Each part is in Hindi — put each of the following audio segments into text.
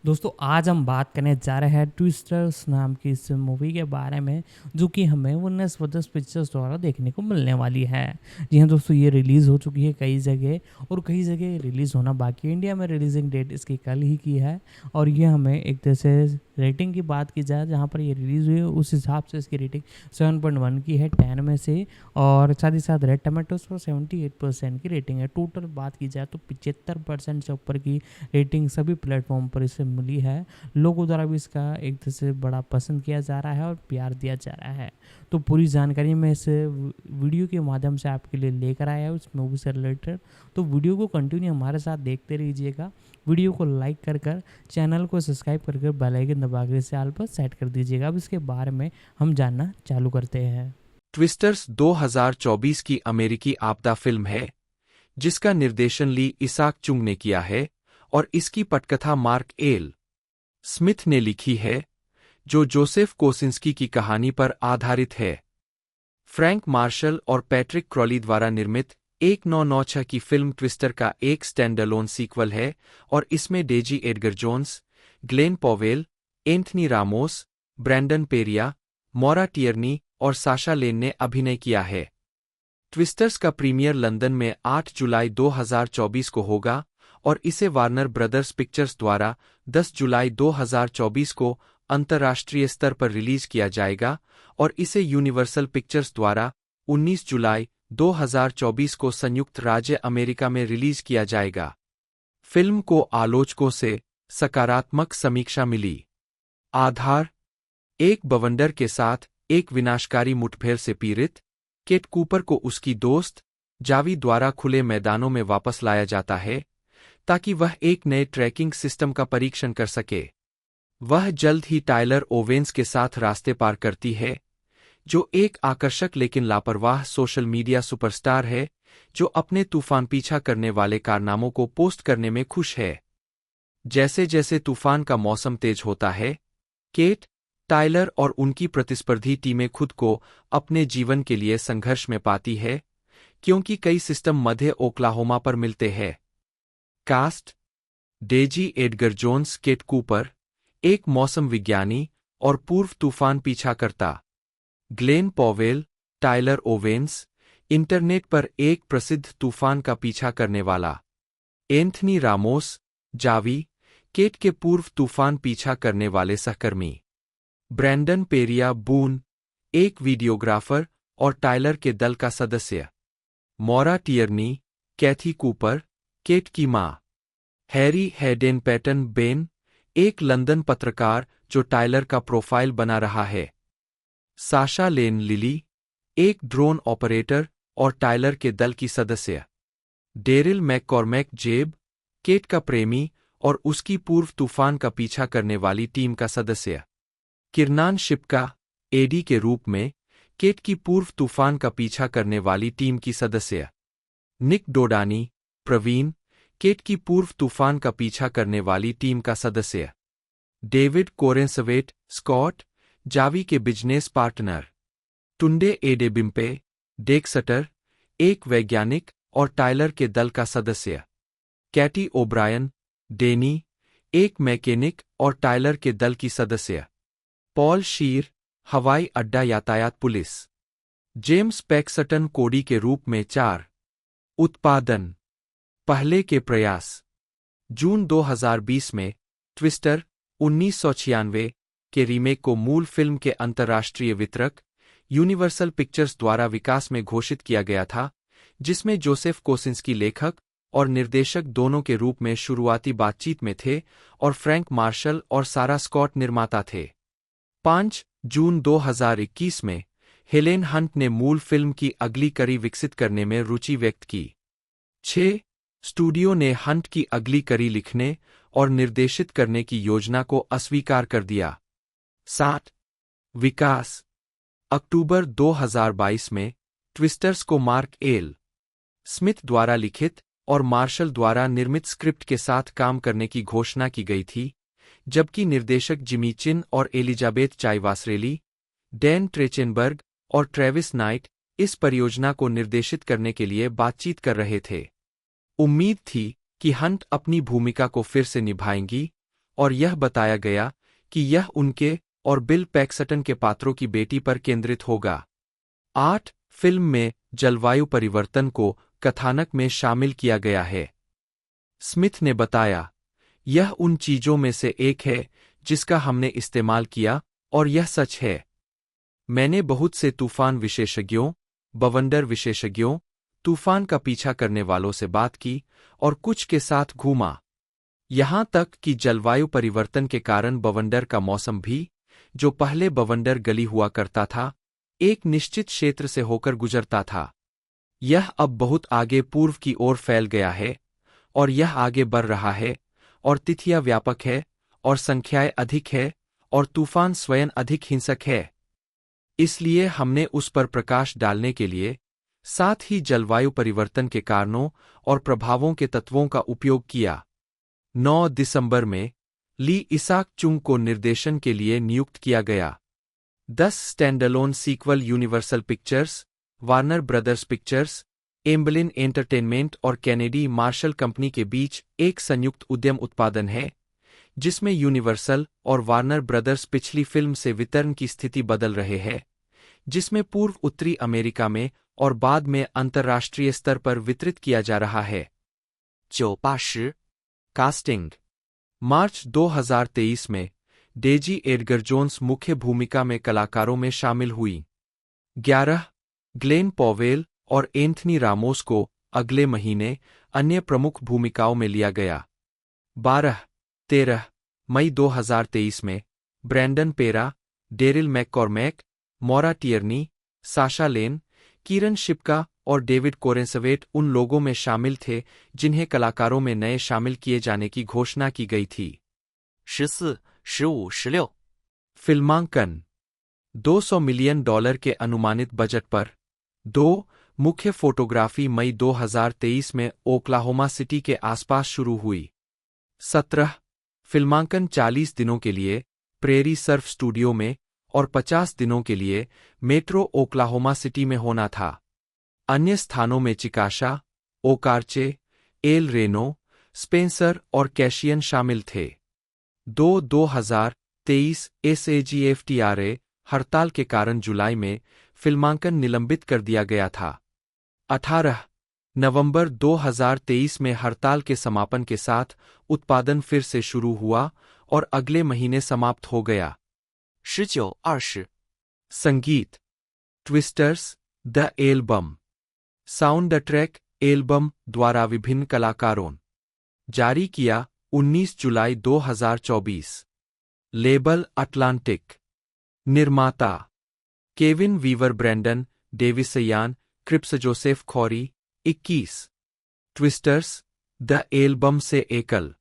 दोस्तों आज हम बात करने जा रहे हैं ट्विस्टर्स नाम की इस मूवी के बारे में जो कि हमें वनस वदस पिक्चर्स द्वारा देखने को मिलने वाली है। जी हाँ दोस्तों, ये रिलीज़ हो चुकी है कई जगह और कई जगह रिलीज़ होना बाकी है। इंडिया में रिलीजिंग डेट इसकी कल ही की है और ये हमें एक तरह से रेटिंग की बात की जाए जहाँ पर ये रिलीज़ हुई है उस हिसाब से इसकी रेटिंग 7.1 की है 10 में से। और साथ ही साथ रेड टमाटोज पर 78% की रेटिंग है। टोटल बात की जाए तो 75% से ऊपर की रेटिंग सभी प्लेटफॉर्म पर इसे मिली है। लोगों द्वारा भी इसका एक तरह से बड़ा पसंद किया जा रहा है और प्यार दिया जा रहा है। तो पूरी जानकारी मैं इस वीडियो के माध्यम से आपके लिए लेकर आया हूँ उस मूवी से रिलेटेड। तो वीडियो को कंटिन्यू हमारे साथ देखते रहिएगा। वीडियो को लाइक कर चैनल को सब्सक्राइब कर बेल आइकन दबा कर इसे ऑल पर सेट कर दीजिएगा। अब इसके बारे में हम जानना चालू करते हैं। ट्विस्टर्स 2024 की अमेरिकी आपदा फिल्म है जिसका निर्देशन ली इसाक चुंग ने किया है और इसकी पटकथा मार्क एल स्मिथ ने लिखी है जो जोसेफ कोसिंस्की की कहानी पर आधारित है। फ्रैंक मार्शल और पैट्रिक क्रॉली द्वारा निर्मित 1996 की फिल्म ट्विस्टर का एक स्टैंडअलोन सीक्वल है और इसमें Daisy Edgar Jones, Glen Powell, Anthony Ramos, Brandon Perea, Maura Tierney और साशा लेन ने अभिनय किया है। ट्विस्टर्स का प्रीमियर लंदन में 8 जुलाई 2024 को होगा और इसे वार्नर ब्रदर्स पिक्चर्स द्वारा 10 जुलाई 2024 को अंतर्राष्ट्रीय स्तर पर रिलीज किया जाएगा और इसे यूनिवर्सल पिक्चर्स द्वारा 19 जुलाई 2024 को संयुक्त राज्य अमेरिका में रिलीज किया जाएगा। फिल्म को आलोचकों से सकारात्मक समीक्षा मिली। आधार: एक बवंडर के साथ एक विनाशकारी मुठभेड़ से पीड़ित केट कूपर को उसकी दोस्त जावी द्वारा खुले मैदानों में वापस लाया जाता है ताकि वह एक नए ट्रैकिंग सिस्टम का परीक्षण कर सके। वह जल्द ही टायलर ओवेंस के साथ रास्ते पार करती है जो एक आकर्षक लेकिन लापरवाह सोशल मीडिया सुपरस्टार है जो अपने तूफान पीछा करने वाले कारनामों को पोस्ट करने में खुश है। जैसे जैसे तूफान का मौसम तेज होता है, केट, टायलर और उनकी प्रतिस्पर्धी टीमें खुद को अपने जीवन के लिए संघर्ष में पाती है क्योंकि कई सिस्टम मध्य ओक्लाहोमा पर मिलते हैं। Cast: Daisy Edgar Jones Kate Cooper, एक मौसम विज्ञानी और पूर्व तूफान पीछा करता। Glen Powell, Tyler Owens, internet पर एक प्रसिद्ध तूफान का पीछा करने वाला। एंथनी रामोस, जावी, केट के पूर्व तूफान पीछा करने वाले सहकर्मी। ब्रैंडन पेरिया बून, एक वीडियोग्राफर और टायलर के दल का सदस्य। मॉरा टियर्नी, कैथी कूपर, केट की मां। हैरी हैडेन पैटन बेन, एक लंदन पत्रकार जो टायलर का प्रोफाइल बना रहा है। साशा लेन लिली, एक ड्रोन ऑपरेटर और टायलर के दल की सदस्य। डेरिल मैककॉर्मैक जेब, केट का प्रेमी और उसकी पूर्व तूफान का पीछा करने वाली टीम का सदस्य। किरनान शिप्का, एडी के रूप में केट की पूर्व तूफान का पीछा करने वाली टीम की सदस्य। निक डोडानी, प्रवीण, केट की पूर्व तूफान का पीछा करने वाली टीम का सदस्य। डेविड कोरेंसवेट, स्कॉट, जावी के बिजनेस पार्टनर। टुंडे एडेबिम्पे, डेक्सटर, एक वैज्ञानिक और टायलर के दल का सदस्य। कैटी ओब्रायन, डेनी, एक मैकेनिक और टायलर के दल की सदस्य। पॉल शीर, हवाई अड्डा यातायात पुलिस। जेम्स पैक्सटन कोडी के रूप में 4। उत्पादन: पहले के प्रयास। जून 2020 में ट्विस्टर 1996 के रीमेक को मूल फिल्म के अंतर्राष्ट्रीय वितरक यूनिवर्सल पिक्चर्स द्वारा विकास में घोषित किया गया था जिसमें जोसेफ कोसिंस्की लेखक और निर्देशक दोनों के रूप में शुरुआती बातचीत में थे और फ्रैंक मार्शल और सारा स्कॉट निर्माता थे। 5 जून 2021 में हेलेन हंट ने मूल फिल्म की अगली कड़ी विकसित करने में रुचि व्यक्त की। 6 स्टूडियो ने हंट की अगली कड़ी लिखने और निर्देशित करने की योजना को अस्वीकार कर दिया। 7 विकास: अक्टूबर 2022 में ट्विस्टर्स को मार्क एल स्मिथ द्वारा लिखित और मार्शल द्वारा निर्मित स्क्रिप्ट के साथ काम करने की घोषणा की गई थी, जबकि निर्देशक जिमी चिन और एलिजाबेथ चाइवासरेली, डैन ट्रेचेनबर्ग और ट्रेविस नाइट इस परियोजना को निर्देशित करने के लिए बातचीत कर रहे थे। उम्मीद थी कि हंट अपनी भूमिका को फिर से निभाएंगी और यह बताया गया कि यह उनके और बिल पैक्सटन के पात्रों की बेटी पर केंद्रित होगा। 8. फिल्म में जलवायु परिवर्तन को कथानक में शामिल किया गया है। स्मिथ ने बताया, यह उन चीजों में से एक है जिसका हमने इस्तेमाल किया और यह सच है। मैंने बहुत से तूफान विशेषज्ञों, बवंडर विशेषज्ञों, तूफान का पीछा करने वालों से बात की और कुछ के साथ घूमा। यहां तक कि जलवायु परिवर्तन के कारण बवंडर का मौसम भी, जो पहले बवंडर गली हुआ करता था, एक निश्चित क्षेत्र से होकर गुजरता था। यह अब बहुत आगे पूर्व की ओर फैल गया है और यह आगे बढ़ रहा है और तिथियां व्यापक है और संख्याएं अधिक है और तूफान स्वयं अधिक हिंसक है। इसलिए हमने उस पर प्रकाश डालने के लिए साथ ही जलवायु परिवर्तन के कारणों और प्रभावों के तत्वों का उपयोग किया। 9 दिसंबर में ली इसाक चुंग को निर्देशन के लिए नियुक्त किया गया। 10 standalone sequel Universal Pictures, Warner Brothers Pictures, Amblin Entertainment और कैनेडी मार्शल कंपनी के बीच एक संयुक्त उद्यम उत्पादन है, जिसमें यूनिवर्सल और वार्नर ब्रदर्स पिछली फिल्म से वितरण की स्थिति बदल रहे हैं, जिसमें पूर्व उत्तरी अमेरिका में और बाद में अंतर्राष्ट्रीय स्तर पर वितरित किया जा रहा है। 9/10 कास्टिंग। मार्च 2023 में डेजी एडगर जोन्स मुख्य भूमिका में कलाकारों में शामिल हुई। 11 ग्लेन पॉवेल और एंथनी रामोस को अगले महीने अन्य प्रमुख भूमिकाओं में लिया गया। 12-13 मई 2023 में ब्रैंडन पेरा, डेरिल मैककॉर्मैक, मौरा टियर्नी, साशा लेन, कीरन शिप्का और डेविड कोरेंसवेट उन लोगों में शामिल थे जिन्हें कलाकारों में नए शामिल किए जाने की घोषणा की गई थी। 14, 15, 16 फिल्मांकन। $200 मिलियन के अनुमानित बजट पर 2 मुख्य फोटोग्राफी मई 2023 में ओक्लाहोमा सिटी के आसपास शुरू हुई। 17 फिल्मांकन 40 दिनों के लिए प्रेरी सर्फ स्टूडियो में और 50 दिनों के लिए मेट्रो ओक्लाहोमा सिटी में होना था। अन्य स्थानों में चिकाशा, ओकारचे, एल रेनो, स्पेंसर और कैशियन शामिल थे। 2023 SAG-AFTRA हड़ताल के कारण जुलाई में फिल्मांकन निलंबित कर दिया गया था। 18 नवंबर 2023 में हड़ताल के समापन के साथ उत्पादन फिर से शुरू हुआ और अगले महीने समाप्त हो गया। 19-20 संगीत। Twisters the album. Sound track album द्वारा विभिन्न कलाकारों। जारी किया 19 जुलाई 2024। Label Atlantic. निर्माता Kevin Weaver, Brandon Davis Ian, Cripps Joseph Khoury. 21 Twisters the album से एकल।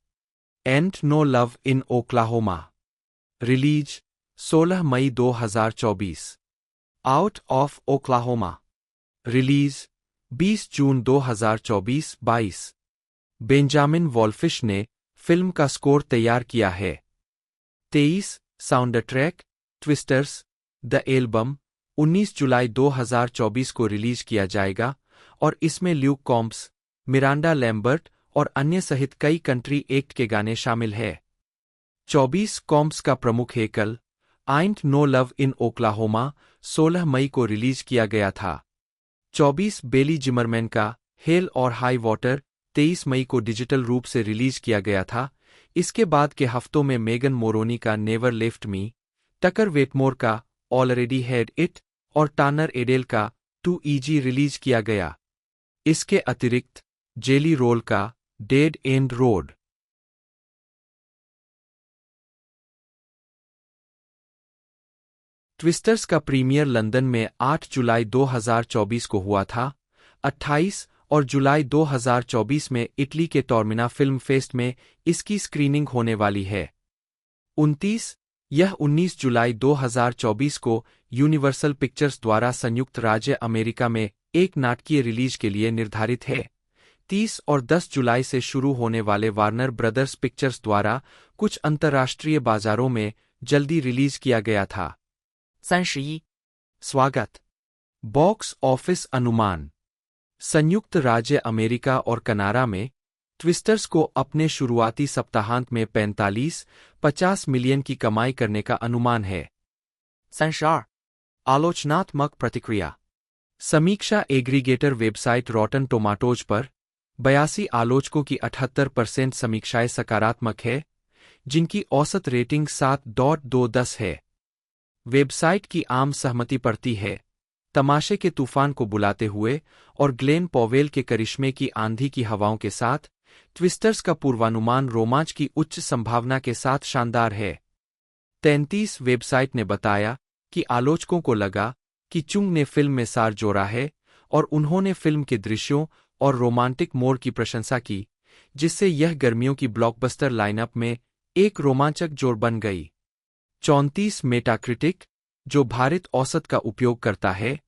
And no love in Oklahoma. Release 16 मई 2024। Out of Oklahoma. रिलीज 20 जून 2024। 22 बेंजामिन वॉल्फिश ने फिल्म का स्कोर तैयार किया है। 23 sound track Twisters the album 19 जुलाई 2024 को रिलीज किया जाएगा और इसमें ल्यूक कॉम्प्स, मिरांडा लैम्बर्ट और अन्य सहित कई कंट्री एक्ट के गाने शामिल हैं। 24 कॉम्प्स का प्रमुख एकल आइंट नो लव इन ओक्लाहोमा 16 मई को रिलीज किया गया था। 24 बेली जिमरमैन का हेल और हाई वाटर 23 मई को डिजिटल रूप से रिलीज किया गया था। इसके बाद के हफ्तों में मेगन मोरोनी का नेवर लेफ्ट मी, टकर वेटमोर का ऑलरेडी हैड इट और टानर एडेल का टू ईजी रिलीज किया गया। इसके अतिरिक्त जेली रोल का डेड एंड रोड। ट्विस्टर्स का प्रीमियर लंदन में 8 जुलाई 2024 को हुआ था। 28 और जुलाई 2024 में इटली के टॉर्मिना फिल्म फेस्ट में इसकी स्क्रीनिंग होने वाली है। 29 यह 19 जुलाई 2024 को यूनिवर्सल पिक्चर्स द्वारा संयुक्त राज्य अमेरिका में एक नाटकीय रिलीज के लिए निर्धारित है। 30 और 10 जुलाई से शुरू होने वाले वार्नर ब्रदर्स पिक्चर्स द्वारा कुछ अंतर्राष्ट्रीय बाजारों में जल्दी रिलीज किया गया था। 31 स्वागत। बॉक्स ऑफिस अनुमान। संयुक्त राज्य अमेरिका और कनाडा में ट्विस्टर्स को अपने शुरुआती सप्ताहांत में 45-50 मिलियन की कमाई करने का अनुमान है। 32. आलोचनात्मक प्रतिक्रिया. समीक्षा एग्रीगेटर वेबसाइट रॉटन टोमाटोज पर 82 आलोचकों की 78% समीक्षाएं सकारात्मक है, जिनकी औसत रेटिंग 7.210 है। वेबसाइट की आम सहमति पड़ती है, तमाशे के तूफान को बुलाते हुए और ग्लेन पॉवेल के करिश्मे की आंधी की हवाओं के साथ, ट्विस्टर्स का पूर्वानुमान रोमांच की उच्च संभावना के साथ शानदार है। 33 वेबसाइट ने बताया कि आलोचकों को लगा कि चुंग ने फिल्म में सार जोड़ा है और उन्होंने फिल्म के दृश्यों और रोमांटिक मोड़ की प्रशंसा की, जिससे यह गर्मियों की ब्लॉकबस्टर लाइनअप में एक रोमांचक जोड़ बन गई। 34 मेटाक्रिटिक, जो भारित औसत का उपयोग करता है,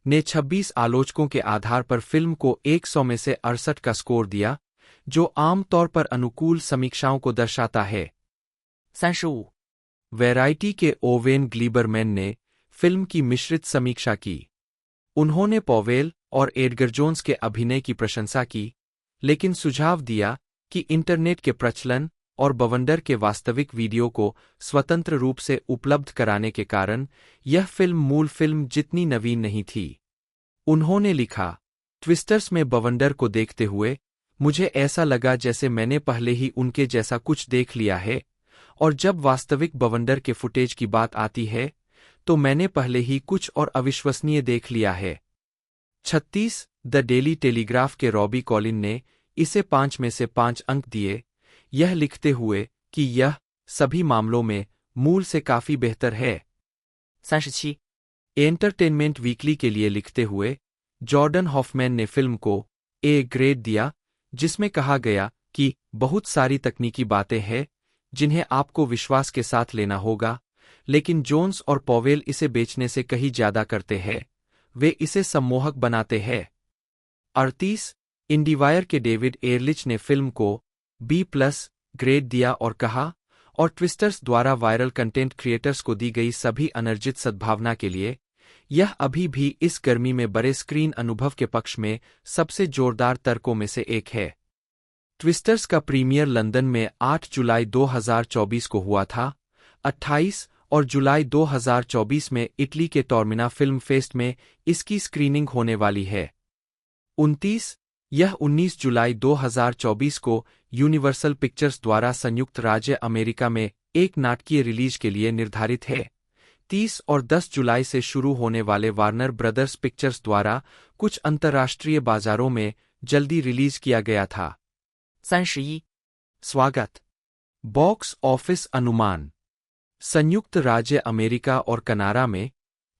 ने 26 आलोचकों के आधार पर फिल्म को 100 में से 68 का स्कोर दिया, जो आमतौर पर अनुकूल समीक्षाओं को दर्शाता है। 35. वैराइटी के ओवेन ग्लीबरमैन ने फिल्म की मिश्रित समीक्षा की। उन्होंने पॉवेल और एडगर जोन्स के अभिनय की प्रशंसा की, लेकिन सुझाव दिया कि इंटरनेट के प्रचलन और बवंडर के वास्तविक वीडियो को स्वतंत्र रूप से उपलब्ध कराने के कारण यह फिल्म मूल फिल्म जितनी नवीन नहीं थी। उन्होंने लिखा, ट्विस्टर्स में बवंडर को देखते हुए मुझे ऐसा लगा जैसे मैंने पहले ही उनके जैसा कुछ देख लिया है, और जब वास्तविक बवंडर के फुटेज की बात आती है तो मैंने पहले ही कुछ और अविश्वसनीय देख लिया है। 36 द डेली टेलीग्राफ के रॉबी कॉलिन ने इसे 5 में से 5 अंक दिए, यह लिखते हुए कि यह सभी मामलों में मूल से काफी बेहतर है। 37. एंटरटेनमेंट वीकली के लिए लिखते हुए जॉर्डन हॉफमैन ने फिल्म को ए ग्रेड दिया, जिसमें कहा गया कि बहुत सारी तकनीकी बातें हैं जिन्हें आपको विश्वास के साथ लेना होगा, लेकिन जोन्स और पॉवेल इसे बेचने से कहीं ज्यादा करते हैं, वे इसे सम्मोहक बनाते हैं। 38 इंडीवायर के डेविड एयरलिच ने फिल्म को B+ ग्रेड दिया और कहा, और ट्विस्टर्स द्वारा वायरल कंटेंट क्रिएटर्स को दी गई सभी अनर्जित सद्भावना के लिए यह अभी भी इस गर्मी में बड़े स्क्रीन अनुभव के पक्ष में सबसे जोरदार तर्कों में से एक है। ट्विस्टर्स का प्रीमियर लंदन में 8 जुलाई 2024 को हुआ था। 28 और जुलाई 2024 में इटली के टॉर्मिना फिल्म फेस्ट में इसकी स्क्रीनिंग होने वाली है। 29 यह 19 जुलाई 2024 को यूनिवर्सल पिक्चर्स द्वारा संयुक्त राज्य अमेरिका में एक नाटकीय रिलीज के लिए निर्धारित है। 30 और 10 जुलाई से शुरू होने वाले वार्नर ब्रदर्स पिक्चर्स द्वारा कुछ अंतर्राष्ट्रीय बाजारों में जल्दी रिलीज किया गया था। 31. स्वागत। बॉक्स ऑफिस अनुमान। संयुक्त राज्य अमेरिका और कनाडा में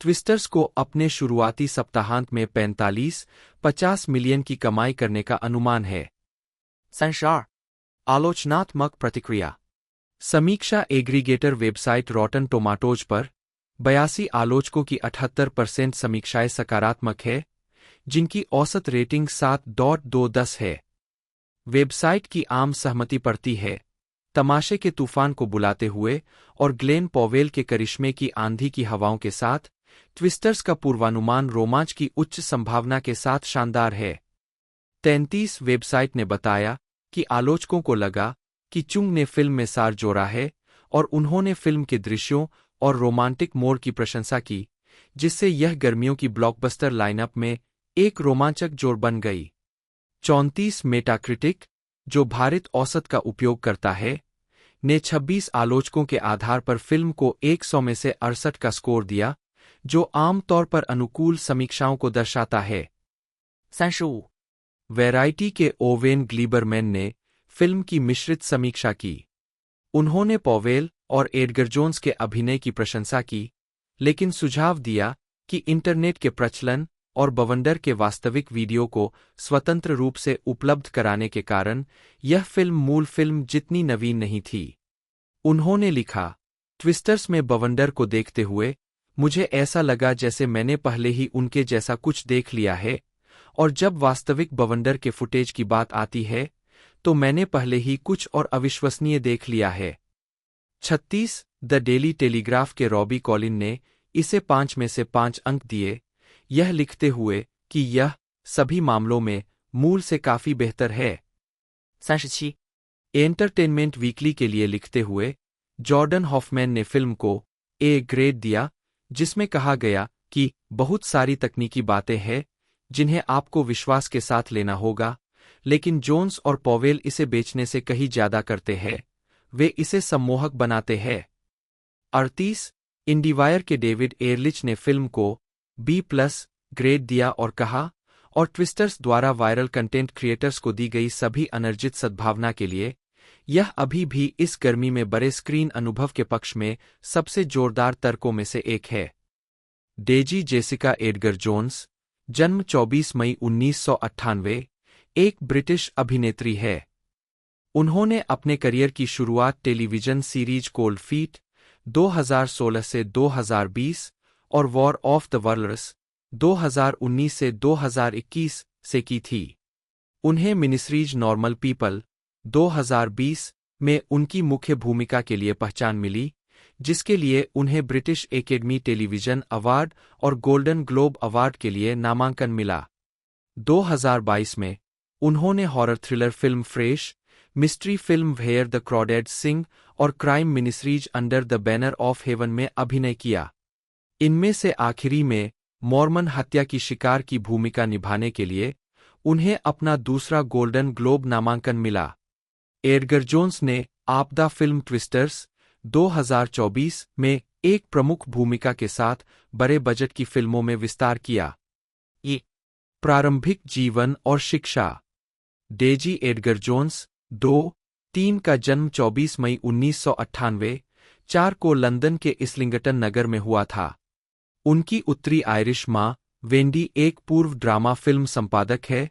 ट्विस्टर्स को अपने शुरुआती सप्ताहांत में 45-50 मिलियन की कमाई करने का अनुमान है। 32. आलोचनात्मक प्रतिक्रिया. समीक्षा एग्रीगेटर वेबसाइट रॉटन टोमाटोज पर 82 आलोचकों की 78% समीक्षाएं सकारात्मक है, जिनकी औसत रेटिंग 7.210 है। वेबसाइट की आम सहमति पड़ती है, तमाशे के तूफान को बुलाते हुए और ग्लेन पॉवेल के करिश्मे की आंधी की हवाओं के साथ, ट्विस्टर्स का पूर्वानुमान रोमांच की उच्च संभावना के साथ शानदार है। 33 वेबसाइट ने बताया कि आलोचकों को लगा कि चुंग ने फिल्म में सार जोड़ा है और उन्होंने फिल्म के दृश्यों और रोमांटिक मोड़ की प्रशंसा की, जिससे यह गर्मियों की ब्लॉकबस्टर लाइनअप में एक रोमांचक जोड़ बन गई। 34 मेटाक्रिटिक, जो भारित औसत का उपयोग करता है, ने 26 आलोचकों के आधार पर फिल्म को 100 में से 68 का स्कोर दिया, जो आमतौर पर अनुकूल समीक्षाओं को दर्शाता है। 35. वैराइटी के ओवेन ग्लीबरमैन ने फिल्म की मिश्रित समीक्षा की। उन्होंने पॉवेल और एडगर जोन्स के अभिनय की प्रशंसा की, लेकिन सुझाव दिया कि इंटरनेट के प्रचलन और बवंडर के वास्तविक वीडियो को स्वतंत्र रूप से उपलब्ध कराने के कारण यह फिल्म मूल फिल्म जितनी नवीन नहीं थी। उन्होंने लिखा, ट्विस्टर्स में बवंडर को देखते हुए मुझे ऐसा लगा जैसे मैंने पहले ही उनके जैसा कुछ देख लिया है, और जब वास्तविक बवंडर के फुटेज की बात आती है तो मैंने पहले ही कुछ और अविश्वसनीय देख लिया है। 36 द डेली टेलीग्राफ के रॉबी कॉलिन ने इसे 5 में से 5 अंक दिए, यह लिखते हुए कि यह सभी मामलों में मूल से काफी बेहतर है। 37， एंटरटेनमेंट वीकली के लिए लिखते हुए जॉर्डन हॉफमैन ने फिल्म को ए ग्रेड दिया, जिसमें कहा गया कि बहुत सारी तकनीकी बातें हैं जिन्हें आपको विश्वास के साथ लेना होगा, लेकिन जोन्स और पॉवेल इसे बेचने से कहीं ज्यादा करते हैं, वे इसे सम्मोहक बनाते हैं। 38 इंडीवायर के डेविड एयरलिच ने फिल्म को B+ ग्रेड दिया और कहा, और ट्विस्टर्स द्वारा वायरल कंटेंट क्रिएटर्स को दी गई सभी अनर्जित सद्भावना के लिए यह अभी भी इस गर्मी में बड़े स्क्रीन अनुभव के पक्ष में सबसे जोरदार तर्कों में से एक है। डेजी जेसिका एडगर जोन्स, जन्म 24 मई 1998, एक ब्रिटिश अभिनेत्री है। उन्होंने अपने करियर की शुरुआत टेलीविजन सीरीज कोल्ड फीट 2016 से 2020 और वॉर ऑफ द वर्ल्ड्स 2019 से 2021 से की थी। उन्हें मिनिसीरीज नॉर्मल पीपल 2020 में उनकी मुख्य भूमिका के लिए पहचान मिली, जिसके लिए उन्हें ब्रिटिश एकेडमी टेलीविजन अवार्ड और गोल्डन ग्लोब अवार्ड के लिए नामांकन मिला। 2022 में उन्होंने horror thriller film Fresh, mystery film Where the Crawdads Sing और crime miniseries Under the Banner of Heaven में अभिनय किया। इनमें से आखिरी में मॉर्मन हत्या की शिकार की भूमिका निभाने के लिए उन्हें अपना दूसरा गोल्डन ग्लोब नामांकन मिला। एडगर जोन्स ने आपदा फिल्म ट्विस्टर्स 2024 में एक प्रमुख भूमिका के साथ बड़े बजट की फिल्मों में विस्तार किया। ये प्रारंभिक जीवन और शिक्षा। डेजी एडगर जोन्स 2-3 का जन्म 24 मई 1998 4 को लंदन के इस्लिंगटन नगर में हुआ था। उनकी उत्तरी आयरिश माँ वेंडी एक पूर्व ड्रामा फिल्म संपादक है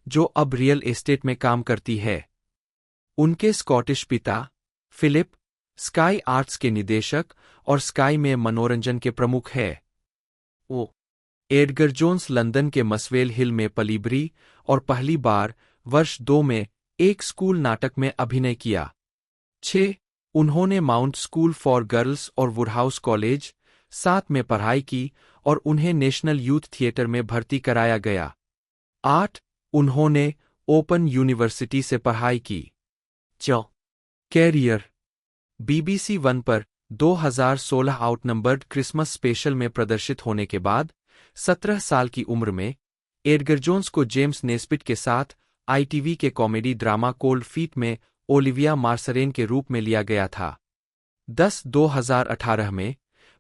जो अब रियल एस्टेट में काम करती है। उनके स्कॉटिश पिता फिलिप स्काई आर्ट्स के निदेशक और स्काई में मनोरंजन के प्रमुख है। वो एडगर जोन्स लंदन के मसवेल हिल में पली बड़ी और पहली बार वर्ष 2 में एक स्कूल नाटक में अभिनय किया। 6 उन्होंने माउंट स्कूल फॉर गर्ल्स और वुडहाउस कॉलेज 7 में पढ़ाई की और उन्हें नेशनल यूथ थिएटर में भर्ती कराया गया। 8 उन्होंने ओपन यूनिवर्सिटी से पढ़ाई की। 9 कैरियर। BBC 1 पर 2016 आउटनंबर्ड क्रिसमस स्पेशल में प्रदर्शित होने के बाद 17 साल की उम्र में एडगर जोन्स को जेम्स नेस्बिट के साथ ITV के कॉमेडी ड्रामा कोल्ड फीट में ओलिविया मार्सरेन के रूप में लिया गया था। 2018 में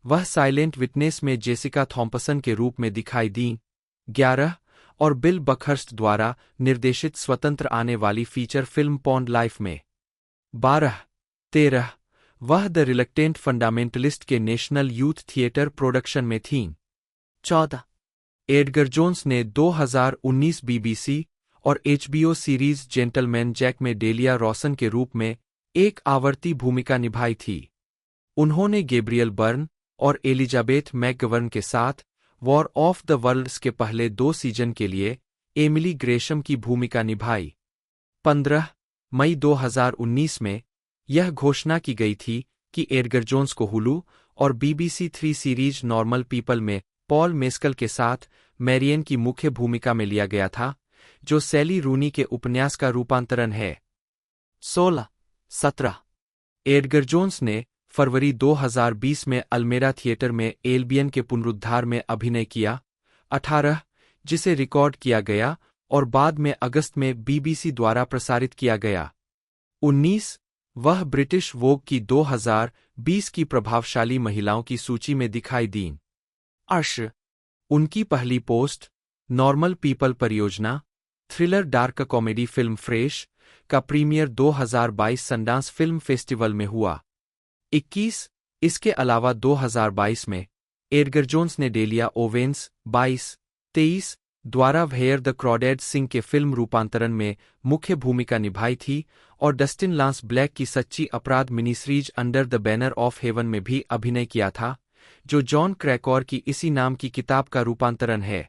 वह साइलेंट विटनेस में जेसिका थॉम्पसन के रूप में दिखाई दीं। 11 और बिल बकहर्स्ट द्वारा निर्देशित स्वतंत्र आने वाली फीचर फिल्म पॉन्ड लाइफ में। 12-13 वह द रिलक्टेंट फंडामेंटलिस्ट के नेशनल यूथ थिएटर प्रोडक्शन में थीं। 14 एडगर जोन्स ने 2019 BBC और HBO सीरीज जेंटलमैन जैक में डेलिया रॉसन के रूप में एक आवर्ती भूमिका निभाई थी। उन्होंने गैब्रियल बर्न और एलिजाबेथ मैकगवर्न के साथ वॉर ऑफ द वर्ल्ड्स के पहले 2 सीजन के लिए एमिली ग्रेशम की भूमिका निभाई। 15 मई 2019 में यह घोषणा की गई थी कि एडगर जोन्स को हुलू और BBC 3 सीरीज नॉर्मल पीपल में पॉल मेस्कल के साथ मैरियन की मुख्य भूमिका में लिया गया था, जो सैली रूनी के उपन्यास का रूपांतरण है। 16-17 एडगर जोन्स ने फरवरी 2020 में अल्मेरा थिएटर में एल्बियन के पुनरुद्धार में अभिनय किया। 18 जिसे रिकॉर्ड किया गया और बाद में अगस्त में BBC द्वारा प्रसारित किया गया। 19 वह ब्रिटिश वोग की 2020 की प्रभावशाली महिलाओं की सूची में दिखाई दीं। 20 उनकी पहली पोस्ट नॉर्मल पीपल परियोजना thriller dark comedy film fresh का प्रीमियर 2022 सनडांस फिल्म फेस्टिवल में हुआ। 21 इसके अलावा 2022 में एडगर जोन्स ने डेलिया ओवेंस 22-23 द्वारा वेयर द क्रॉडेड सिंग के फिल्म रूपांतरण में मुख्य भूमिका निभाई थी और डस्टिन लांस ब्लैक की सच्ची अपराध miniseries Under the Banner of Heaven में भी अभिनय किया था, जो जॉन क्रैकॉर की इसी नाम की किताब का रूपांतरण है।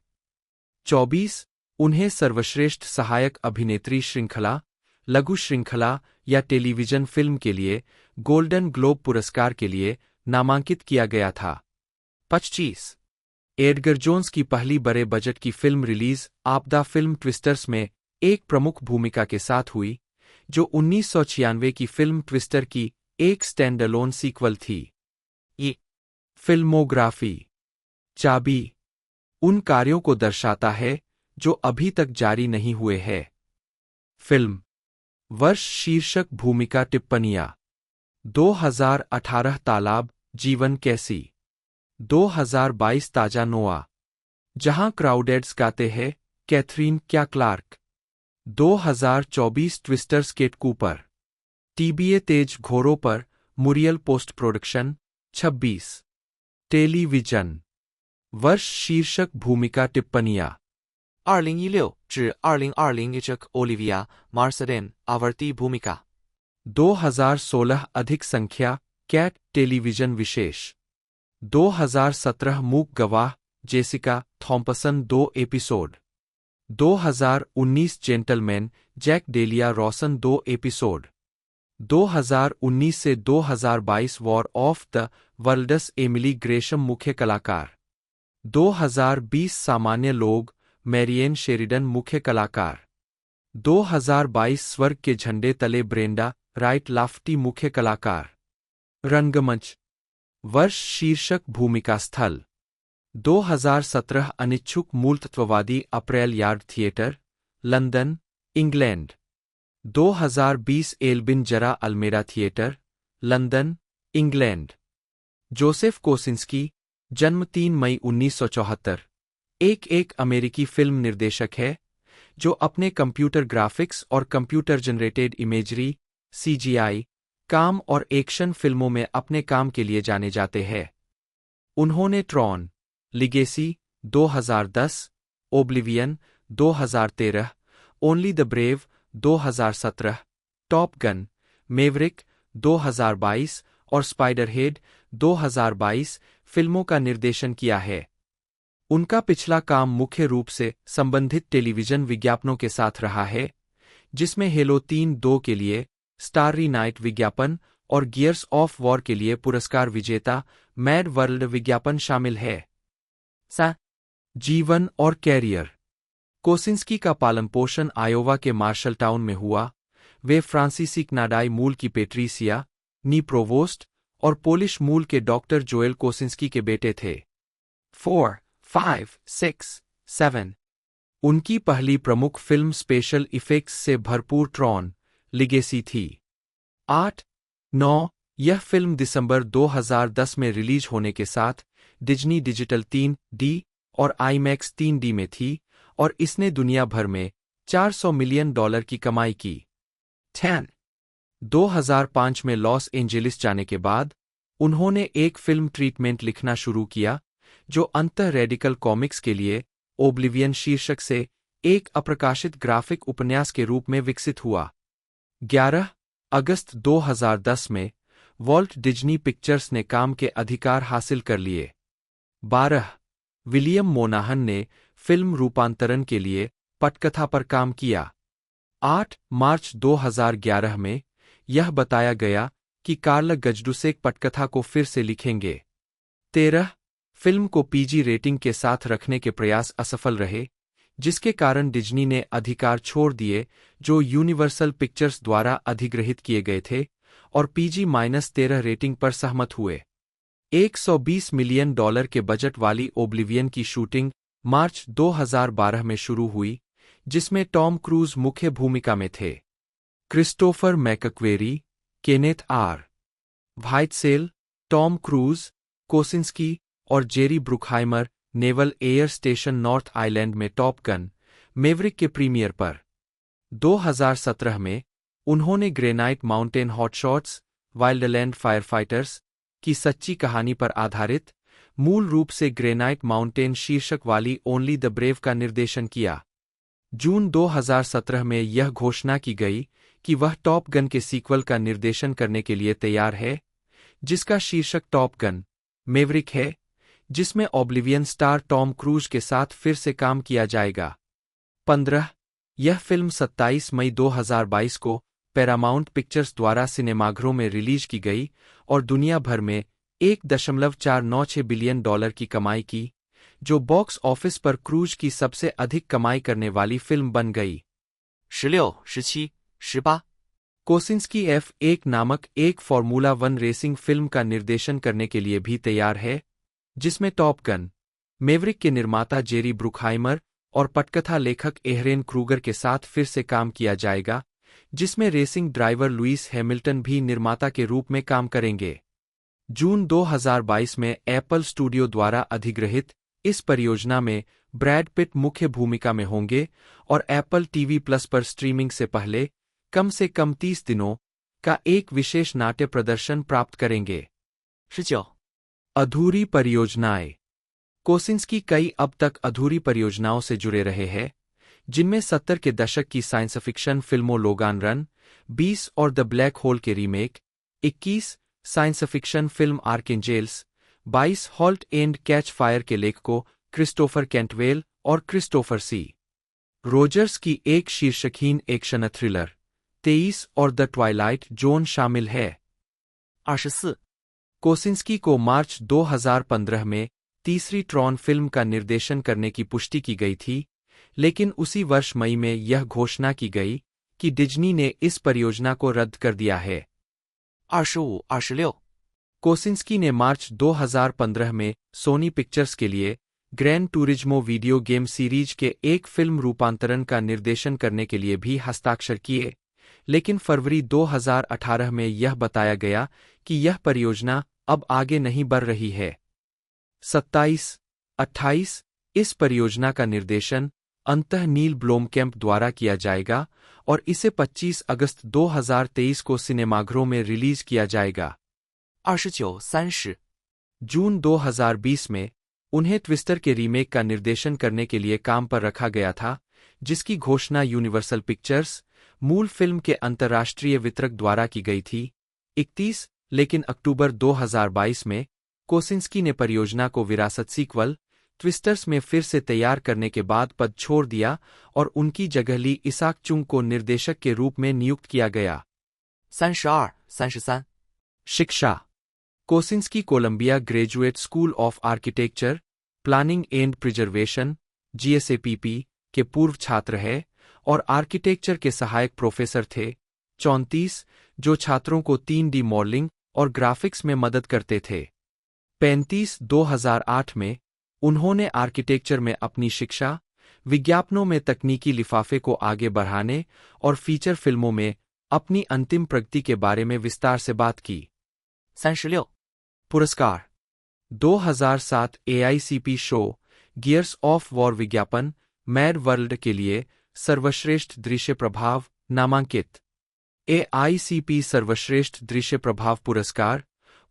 24 उन्हें सर्वश्रेष्ठ सहायक अभिनेत्री श्रृंखला, लघु श्रृंखला या टेलीविजन फिल्म के लिए गोल्डन ग्लोब पुरस्कार के लिए नामांकित किया गया था। 25 एडगर जोन्स की पहली बड़े बजट की फिल्म रिलीज आपदा फिल्म ट्विस्टर्स में एक प्रमुख भूमिका के साथ हुई, जो 1996 की फिल्म ट्विस्टर की एक स्टैंडअलोन सीक्वल थी।一 फिल्मोग्राफी। चाबी उन कार्यों को दर्शाता है जो अभी तक जारी नहीं हुए हैं। फिल्म वर्ष शीर्षक भूमिका टिप्पणियां 2018 तालाब जीवन कैसी 2022 ताजा नोआ जहां क्राउडेड्स गाते हैं कैथरीन क्या क्लार्क 2024 ट्विस्टर स्केट कूपर टीबीए तेज घोरों पर मुरियल पोस्ट प्रोडक्शन 26 टेलीविजन वर्ष शीर्षक भूमिका टिप्पणियां 2016至2020 ईचक ओलिविया मार्सडेन आवर्ती भूमिका 2016 अधिक संख्या कैट टेलीविजन विशेष 2017 मूक गवाह Jessica Thompson 2 episode 2019 Gentleman Jack Delia Rawson 2 episode 2019 से 2022 War of the Worlds Emily Gresham मुख्य कलाकार 2020 सामान्य लोग मैरियन शेरिडन मुख्य कलाकार 2022 स्वर्ग के झंडे तले ब्रेंडा राइट लाफ्टी मुख्य कलाकार रंगमंच वर्ष शीर्षक भूमिका स्थल 2017 अनिच्छुक मूलतत्ववादी अप्रैल Yard Theatre London England 2020 Albion Zara Almeida Theatre London England Joseph Kosinski जन्म 3 मई 1974 एक अमेरिकी फिल्म निर्देशक है जो अपने कंप्यूटर ग्राफिक्स और कंप्यूटर जनरेटेड इमेजरी सीजीआई काम और एक्शन फिल्मों में अपने काम के लिए जाने जाते हैं। उन्होंने Tron legacy 2010, oblivion 2013, only the brave 2017, top Gun Maverick 2022 और स्पाइडरहेड 2022 फिल्मों का निर्देशन किया है। उनका पिछला काम मुख्य रूप से संबंधित टेलीविजन विज्ञापनों के साथ रहा है, जिसमें हेलो 3-2 के लिए स्टाररी नाइट विज्ञापन और गियर्स ऑफ वॉर के लिए पुरस्कार विजेता मैड वर्ल्ड विज्ञापन शामिल है। 3 जीवन और कैरियर कोसिंस्की का पालन पोषण आयोवा के मार्शल टाउन में हुआ। वे फ्रांसीसी कनाडाई मूल की पेट्रीसिया नी प्रोवोस्ट और पोलिश मूल के डॉक्टर जोएल कोसिंस्की के बेटे थे। 4, 5, 6, 7 उनकी पहली प्रमुख फिल्म स्पेशल इफेक्ट्स से भरपूर ट्रॉन लिगेसी थी। 8, 9 यह फिल्म दिसंबर 2010 में रिलीज होने के साथ डिज्नी डिजिटल 3D और आईमैक्स 3D में थी और इसने दुनिया भर में $400 मिलियन की कमाई की। 10 2005 में लॉस एंजेलिस जाने के बाद उन्होंने एक फिल्म ट्रीटमेंट लिखना शुरू किया जो अंतः रेडिकल कॉमिक्स के लिए ओब्लिवियन शीर्षक से एक अप्रकाशित ग्राफिक उपन्यास के रूप में विकसित हुआ। 11 अगस्त 2010 में वॉल्ट डिज्नी पिक्चर्स ने काम के अधिकार हासिल कर लिए। 12 विलियम मोनाहन ने फिल्म रूपांतरण के लिए पटकथा पर काम किया। 8 मार्च 2011 में यह बताया गया कि कार्ल गजडुसेक पटकथा को फिर से लिखेंगे। 13 फिल्म को पीजी रेटिंग के साथ रखने के प्रयास असफल रहे, जिसके कारण डिज्नी ने अधिकार छोड़ दिए जो यूनिवर्सल पिक्चर्स द्वारा अधिग्रहित किए गए थे और PG-13 रेटिंग पर सहमत हुए। $120 मिलियन के बजट वाली ओब्लिवियन की शूटिंग मार्च 2012 में शुरू हुई, जिसमें टॉम क्रूज मुख्य भूमिका में थे। Christopher McQuarrie, Kenneth R Whitsell, Tom Cruise, Kosinski और Jerry Bruckheimer Naval Air Station North Island में टॉप गन मेवरिक के प्रीमियर पर। 2017 में उन्होंने Granite Mountain Hotshots wildland firefighters की सच्ची कहानी पर आधारित मूल रूप से ग्रेनाइट माउंटेन शीर्षक वाली ओनली द ब्रेव का निर्देशन किया। जून 2017 में यह घोषणा की गई कि वह टॉप गन के सीक्वल का निर्देशन करने के लिए तैयार है, जिसका शीर्षक टॉप गन मेवरिक है, जिसमें ओब्लिवियन स्टार टॉम क्रूज के साथ फिर से काम किया जाएगा। 15 यह फिल्म 27 मई 2022 को पैरामाउंट पिक्चर्स द्वारा सिनेमाघरों में रिलीज की गई और दुनिया भर में $1.496 बिलियन की कमाई की, जो बॉक्स ऑफिस पर क्रूज की सबसे अधिक कमाई करने वाली फिल्म बन गई। 16、17、18 कोसिंस्की F1 नामक एक फॉर्मूला 1 रेसिंग फिल्म का निर्देशन करने के लिए भी तैयार है, जिसमें टॉप गन मैवरिक के निर्माता जेरी ब्रुकहाइमर और पटकथा लेखक एहरेन क्रूगर के साथ फिर से काम किया जाएगा, जिसमें रेसिंग ड्राइवर लुइस हैमिल्टन भी निर्माता के रूप में काम करेंगे। जून 2022 में एप्पल स्टूडियो द्वारा अधिग्रहित इस परियोजना में ब्रैड पिट मुख्य भूमिका में होंगे और एप्पल टीवी प्लस पर स्ट्रीमिंग से पहले कम से कम 30 दिनों का एक विशेष नाट्य प्रदर्शन प्राप्त करेंगे। 19. अधूरी परियोजनाएं। कोसिंस्की कई अब तक अधूरी परियोजनाओं से जुड़े रहे हैं, जिनमें 70 के दशक की साइंस फिक्शन फिल्मों लोगान रन, 20 और द ब्लैक होल के remake, 21 science fiction film Archangels, 22 Halt and Catch Fire के लेखकों क्रिस्टोफर कैंटवेल और क्रिस्टोफर सी रोजर्स की एक शीर्षकहीन एक्शन थ्रिलर, 23 और द ट्वाइलाइट जोन शामिल है। 24. कोसिंस्की को मार्च 2015 में तीसरी ट्रॉन फिल्म का निर्देशन करने की पुष्टि की गई थी, लेकिन उसी वर्ष मई में यह घोषणा की गई कि डिज्नी ने इस परियोजना को रद्द कर दिया है। 25, 26. कोसिंस्की ने मार्च 2015 में सोनी पिक्चर्स के लिए gran Turismo video game series के एक फिल्म रूपांतरण का निर्देशन करने के लिए भी हस्ताक्षर किए, लेकिन फरवरी 2018 में यह बताया गया कि यह परियोजना अब आगे नहीं बढ़ रही है। 27, 28 इस परियोजना का निर्देशन अंततः नील ब्लोमकैंप द्वारा किया जाएगा और इसे 25 अगस्त 2023 को सिनेमाघरों में रिलीज किया जाएगा। 29, 30. जून 2020 में उन्हें ट्विस्टर के रीमेक का निर्देशन करने के लिए काम पर रखा गया था, जिसकी घोषणा यूनिवर्सल पिक्चर्स मूल फिल्म के अंतर्राष्ट्रीय वितरक द्वारा की गई थी। 31 लेकिन अक्टूबर 2022 में कोसिंस्की ने परियोजना को विरासत सीक्वल ट्विस्टर्स में फिर से तैयार करने के बाद पद छोड़ दिया और उनकी जगह ली इसाक चुंग को निर्देशक के रूप में नियुक्त किया गया। 32, 33. शिक्षा। Kosinski Columbia Graduate School of Architecture, Planning and Preservation GSAPP के पूर्व छात्र है और आर्किटेक्चर के सहायक प्रोफेसर थे। 34 जो छात्रों को 3D मॉडलिंग और ग्राफिक्स में मदद करते थे। 35 2008 में उन्होंने आर्किटेक्चर में अपनी शिक्षा, विज्ञापनों में तकनीकी लिफाफे को आगे बढ़ाने और फीचर फिल्मों में अपनी अंतिम प्रगति के बारे में विस्तार से बात की। 36. पुरस्कार। 2007 AICP show gears of war विज्ञापन मैड वर्ल्ड के लिए सर्वश्रेष्ठ दृश्य प्रभाव नामांकित। AICP सर्वश्रेष्ठ दृश्य प्रभाव पुरस्कार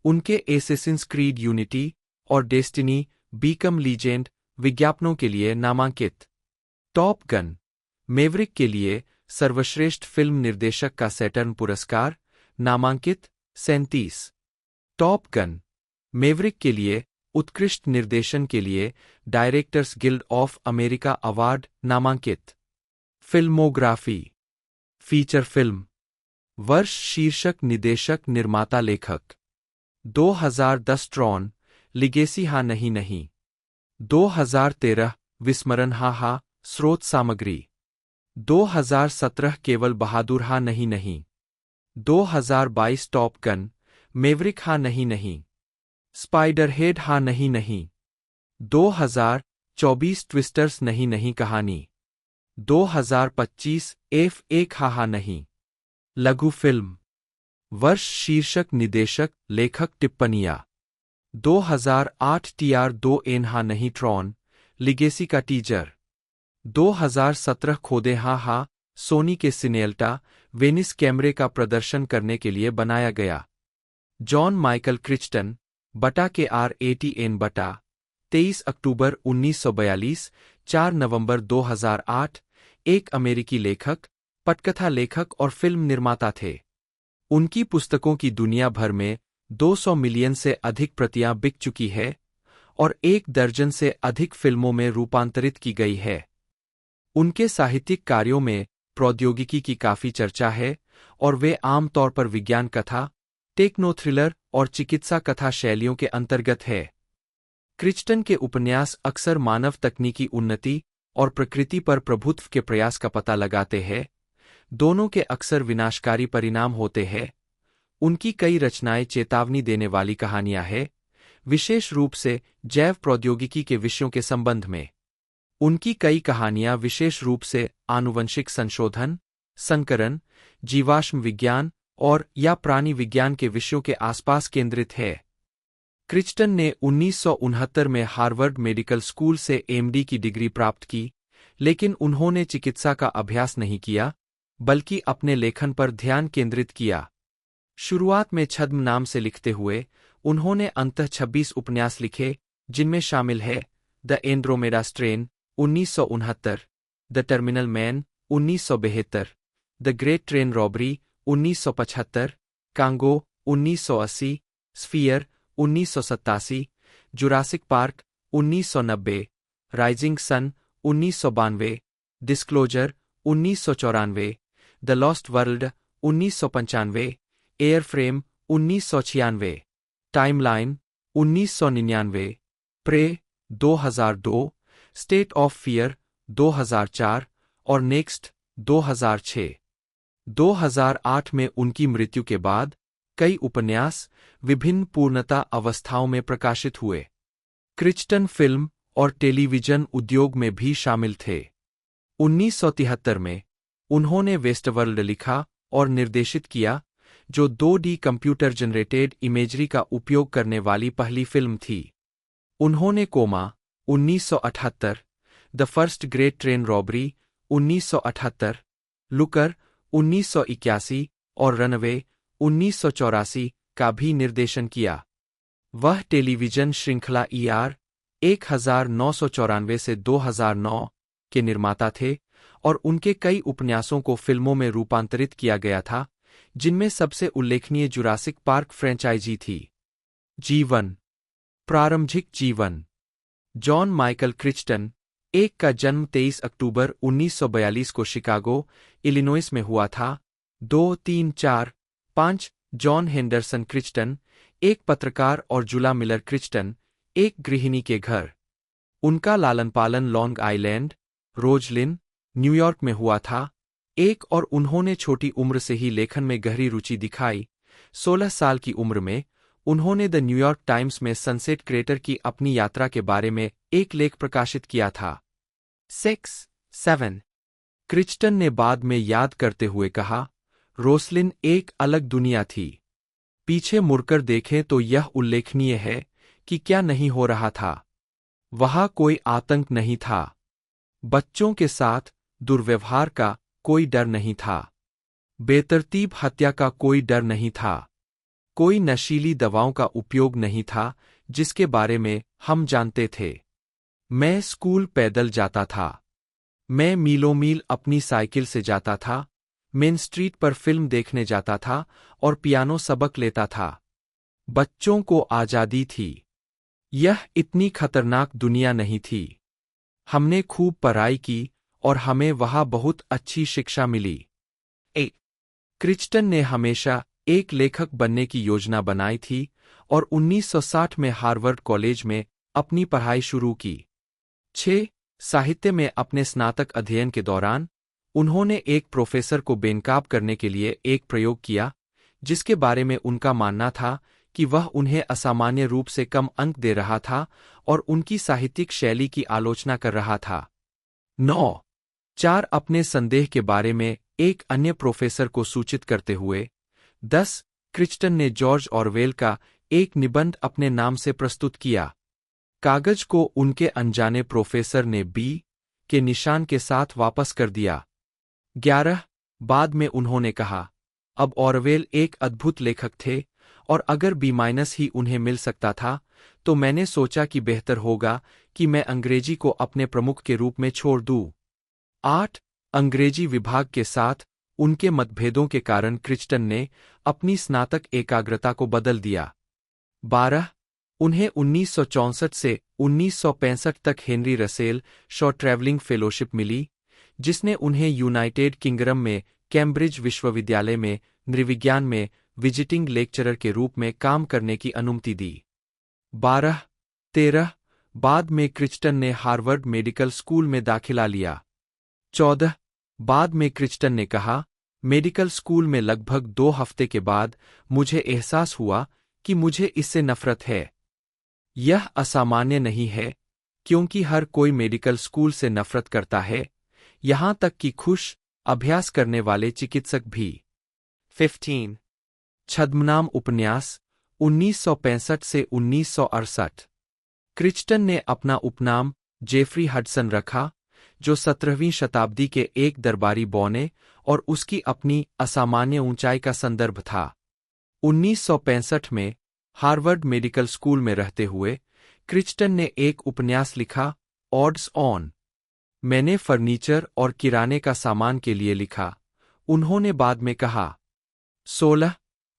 उनके एसेसिन्स क्रीड यूनिटी और डेस्टिनी बीकम लीजेंड विज्ञापनों के लिए नामांकित। टॉप गन मैवरिक के लिए सर्वश्रेष्ठ फिल्म निर्देशक का सैटर्न पुरस्कार नामांकित 37। टॉप गन मैवरिक के लिए उत्कृष्ट निर्देशन के लिए directors guild of America award नामांकित। फिल्मोग्राफी। फीचर फिल्म वर्ष शीर्षक निर्देशक निर्माता लेखक। 2010 ट्रॉन लिगेसी हाँ नहीं नहीं। 2013 विस्मरण हाँ हाँ स्रोत सामग्री। 2017 केवल बहादुर हाँ नहीं नहीं। 2022 टॉप गन मैवरिक हाँ नहीं नहीं। स्पाइडरहेड हाँ नहीं नहीं। 2024 ट्विस्टर्स नहीं नहीं कहानी। 2025 F1 हाँ हाँ नहीं। लघु फिल्म वर्ष शीर्षक निदेशक लेखक टिप्पणियां। 2008 TR2 एन हाँ नहीं ट्रॉन लिगेसी का टीजर। 2017 खोदे हाँ हाँ सोनी के सिनेल्टा वेनिस कैमरे का प्रदर्शन करने के लिए बनाया गया। जॉन माइकल क्रिचटन बटा के R80N बटा 23 अक्टूबर 1942 4 नवंबर 2008 एक अमेरिकी लेखक, पटकथा लेखक और फिल्म निर्माता थे। उनकी पुस्तकों की दुनिया भर में 200 मिलियन से अधिक प्रतियां बिक चुकी है और 1 दर्जन से अधिक फिल्मों में रूपांतरित की गई है। उनके साहित्यिक कार्यों में प्रौद्योगिकी की काफी चर्चा है और वे आमतौर पर विज्ञान कथा, टेक्नो थ्रिलर और चिकित्सा कथा शैलियों के अंतर्गत है। क्रिचटन के उपन्यास अक्सर मानव तकनीकी उन्नति और प्रकृति पर प्रभुत्व के प्रयास का पता लगाते हैं, दोनों के अक्सर विनाशकारी परिणाम होते हैं। उनकी कई रचनाएं चेतावनी देने वाली कहानियां हैं, विशेष रूप से जैव प्रौद्योगिकी के विषयों के संबंध में। उनकी कई कहानियां विशेष रूप से आनुवंशिक संशोधन, संकरण, जीवाश्म विज्ञान और या प्राणी विज्ञान के विषयों के आसपास केंद्रित है। क्रिचटन ने 1969 में हार्वर्ड मेडिकल स्कूल से एमडी की डिग्री प्राप्त की, लेकिन उन्होंने चिकित्सा का अभ्यास नहीं किया, बल्कि अपने लेखन पर ध्यान केंद्रित किया। शुरुआत में छद्म नाम से लिखते हुए उन्होंने अंततः 26 उपन्यास लिखे, जिनमें शामिल है The Andromeda Strain 1969, The Terminal Man 1972, The Great Train Robbery 1975, Congo 1980, Sphere 1987, Jurassic Park 1990, Rising Sun 1992, Disclosure 1994, The Lost World 1995, Airframe 1996, Timeline 1999, Prey 2002, State of Fear 2004 और नेक्स्ट 2006। 2008 में उनकी मृत्यु के बाद कई उपन्यास विभिन्न पूर्णता अवस्थाओं में प्रकाशित हुए। क्रिचटन फिल्म और टेलीविजन उद्योग में भी शामिल थे। 1973 में उन्होंने वेस्टवर्ल्ड लिखा और निर्देशित किया, जो 2D कंप्यूटर जनरेटेड इमेजरी का उपयोग करने वाली पहली फिल्म थी। उन्होंने Coma 1978, The First Great Train Robbery 1978, Looker 1981 और रनअवे 1984 का भी निर्देशन किया। वह टेलीविजन श्रृंखला ER 1994 से 2009 के निर्माता थे और उनके कई उपन्यासों को फिल्मों में रूपांतरित किया गया था, जिनमें सबसे उल्लेखनीय जुरासिक पार्क फ्रेंचाइजी थी। जीवन। प्रारंभिक जीवन। जॉन माइकल क्रिचटन एक का जन्म 23 अक्टूबर 1942 को शिकागो, इलिनॉइस में हुआ था। 2-3-4-5 जॉन हेंडरसन क्रिचटन, एक पत्रकार, और जुला मिलर क्रिचटन, एक गृहिणी के घर। उनका लालन पालन लॉन्ग आइलैंड, रोजलिन, न्यूयॉर्क में हुआ था। और उन्होंने छोटी उम्र से ही लेखन में गहरी रुचि दिखाई। 16 साल की उम्र में उन्होंने द न्यूयॉर्क टाइम्स में सनसेट क्रेटर की अपनी यात्रा के बारे में एक लेख प्रकाशित किया था। 6-7 क्रिचटन ने बाद में याद करते हुए कहा, रोसलिन एक अलग दुनिया थी। पीछे मुड़कर देखें तो यह उल्लेखनीय है कि क्या नहीं हो रहा था। वहां कोई आतंक नहीं था। बच्चों के साथ दुर्व्यवहार का कोई डर नहीं था। बेतरतीब हत्या का कोई डर नहीं था। कोई नशीली दवाओं का उपयोग नहीं था जिसके बारे में हम जानते थे। मैं स्कूल पैदल जाता था। मैं मीलों मील अपनी साइकिल से जाता था। मेन स्ट्रीट पर फिल्म देखने जाता था और पियानो सबक लेता था। बच्चों को आजादी थी। यह इतनी खतरनाक दुनिया नहीं थी। हमने खूब पढ़ाई की और हमें वहां बहुत अच्छी शिक्षा मिली। क्रिचटन ने हमेशा एक लेखक बनने की योजना बनाई थी और 1960 में हार्वर्ड कॉलेज में अपनी पढ़ाई शुरू की। 6 साहित्य में अपने स्नातक अध्ययन के दौरान उन्होंने एक प्रोफेसर को बेनकाब करने के लिए एक प्रयोग किया, जिसके बारे में उनका मानना था कि वह उन्हें असामान्य रूप से कम अंक दे रहा था और उनकी साहित्यिक शैली की आलोचना कर रहा था। 9-4 अपने संदेह के बारे में एक अन्य प्रोफेसर को सूचित करते हुए। 10 क्रिचटन ने जॉर्ज ऑरवेल का एक निबंध अपने नाम से प्रस्तुत किया। कागज को उनके अनजाने प्रोफेसर ने B के निशान के साथ वापस कर दिया। 11 बाद में उन्होंने कहा, अब ऑरवेल एक अद्भुत लेखक थे और अगर B- ही उन्हें मिल सकता था तो मैंने सोचा कि बेहतर होगा कि मैं अंग्रेजी को अपने प्रमुख के रूप में छोड़ दूं। 8 अंग्रेजी विभाग के साथ उनके मतभेदों के कारण क्रिचटन ने अपनी स्नातक एकाग्रता को बदल दिया। 12 उन्हें 1964 से 1965 तक Henry Russell Shaw Travelling Fellowship मिली, जिसने उन्हें यूनाइटेड किंगडम में कैम्ब्रिज विश्वविद्यालय में नृविज्ञान में विजिटिंग लेक्चरर के रूप में काम करने की अनुमति दी। 12-13 बाद में क्रिचटन ने हार्वर्ड मेडिकल स्कूल में दाखिला लिया। 14 बाद में क्रिचटन ने कहा मेडिकल स्कूल में लगभग 2 हफ्ते के बाद मुझे एहसास हुआ कि मुझे इससे नफरत है। यह असामान्य नहीं है, क्योंकि हर कोई मेडिकल स्कूल से नफरत करता है, यहां तक कि खुश अभ्यास करने वाले चिकित्सक भी। 15. छद्मनाम उपन्यास 1965 से 1968। क्रिचटन ने अपना उपनाम जेफरी हडसन रखा, जो 17वीं शताब्दी के एक दरबारी बौने और उसकी अपनी असामान्य ऊंचाई का संदर्भ था। 1965 में हार्वर्ड मेडिकल स्कूल में रहते हुए क्रिचटन ने एक उपन्यास लिखा, ऑड्स ऑन। मैंने फर्नीचर और किराने का सामान के लिए लिखा, उन्होंने बाद में कहा। 16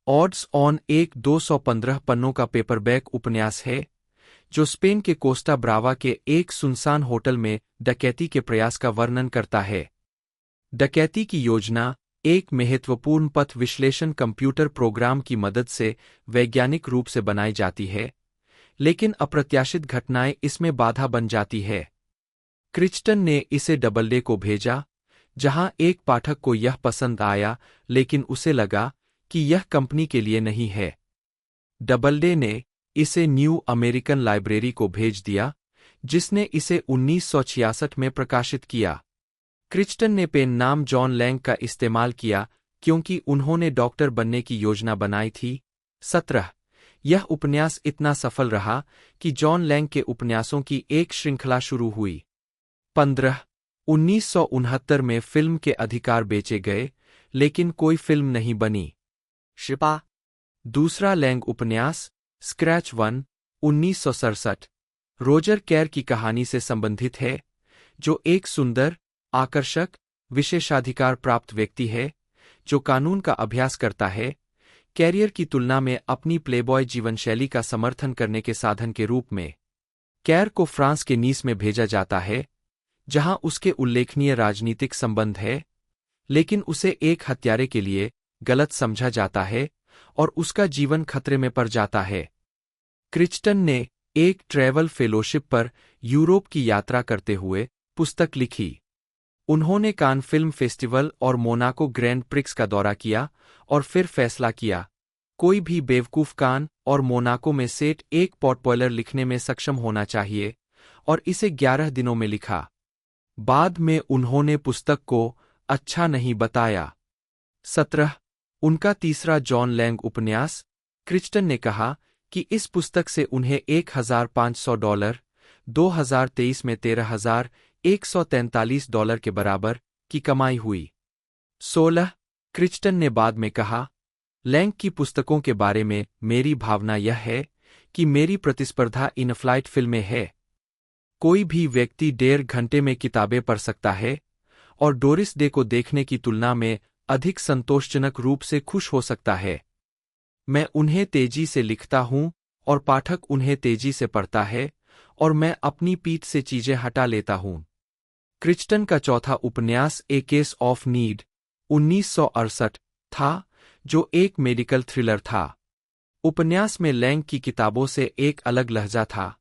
ऑड्स ऑन एक 215 पन्नों का पेपरबैक उपन्यास है, जो स्पेन के कोस्टा ब्रावा के एक सुनसान होटल में डकैती के प्रयास का वर्णन करता है। डकैती की योजना एक महत्वपूर्ण पथ विश्लेषण कंप्यूटर प्रोग्राम की मदद से वैज्ञानिक रूप से बनाई जाती है, लेकिन अप्रत्याशित घटनाएं इसमें बाधा बन जाती है। क्रिचटन ने इसे डबलडे को भेजा, जहां एक पाठक को यह पसंद आया, लेकिन उसे लगा कि यह कंपनी के लिए नहीं है। डबलडे ने इसे न्यू अमेरिकन लाइब्रेरी को भेज दिया, जिसने इसे 1966 में प्रकाशित किया। क्रिचटन ने पेन नाम जॉन लैंग का इस्तेमाल किया क्योंकि उन्होंने डॉक्टर बनने की योजना बनाई थी। 17 यह उपन्यास इतना सफल रहा कि जॉन लैंग के उपन्यासों की एक श्रृंखला शुरू हुई। 15 1969 में फिल्म के अधिकार बेचे गए, लेकिन कोई फिल्म नहीं बनी। 18. दूसरा लैंग उपन्यास स्क्रैच 1 1967 रोजर कैर की कहानी से संबंधित है, जो एक सुंदर, आकर्षक, विशेषाधिकार प्राप्त व्यक्ति है जो कानून का अभ्यास करता है, कैरियर की तुलना में अपनी प्लेबॉय जीवनशैली का समर्थन करने के साधन के रूप में। कैर को फ्रांस के नीस में भेजा जाता है, जहां उसके उल्लेखनीय राजनीतिक संबंध है, लेकिन उसे एक हत्यारे के लिए गलत समझा जाता है और उसका जीवन खतरे में पड़ जाता है। क्रिचटन ने एक ट्रैवल फेलोशिप पर यूरोप की यात्रा करते हुए पुस्तक लिखी। उन्होंने कान फिल्म फेस्टिवल और मोनाको ग्रैंड प्रिक्स का दौरा किया और फिर फैसला किया, कोई भी बेवकूफ कान और मोनाको में सेट एक पॉटबॉयलर लिखने में सक्षम होना चाहिए, और इसे 11 दिनों में लिखा। बाद में उन्होंने पुस्तक को अच्छा नहीं बताया। 17 उनका तीसरा जॉन लैंग उपन्यास। क्रिचटन ने कहा कि इस पुस्तक से उन्हें $1,500 2023 में $13,143 के बराबर की कमाई हुई। 16 क्रिचटन ने बाद में कहा, लैंग की पुस्तकों के बारे में मेरी भावना यह है कि मेरी प्रतिस्पर्धा इन फ्लाइट फिल्में है। कोई भी व्यक्ति 1.5 घंटे में किताबें पढ़ सकता है और डोरिस डे को देखने की तुलना में अधिक संतोषजनक रूप से खुश हो सकता है। मैं उन्हें तेजी से लिखता हूं और पाठक उन्हें तेजी से पढ़ता है, और मैं अपनी पीठ से चीजें हटा लेता हूं। क्रिचटन का चौथा उपन्यास ए केस ऑफ नीड 1968 था, जो एक मेडिकल थ्रिलर था। उपन्यास में लैंग की किताबों से एक अलग लहजा था।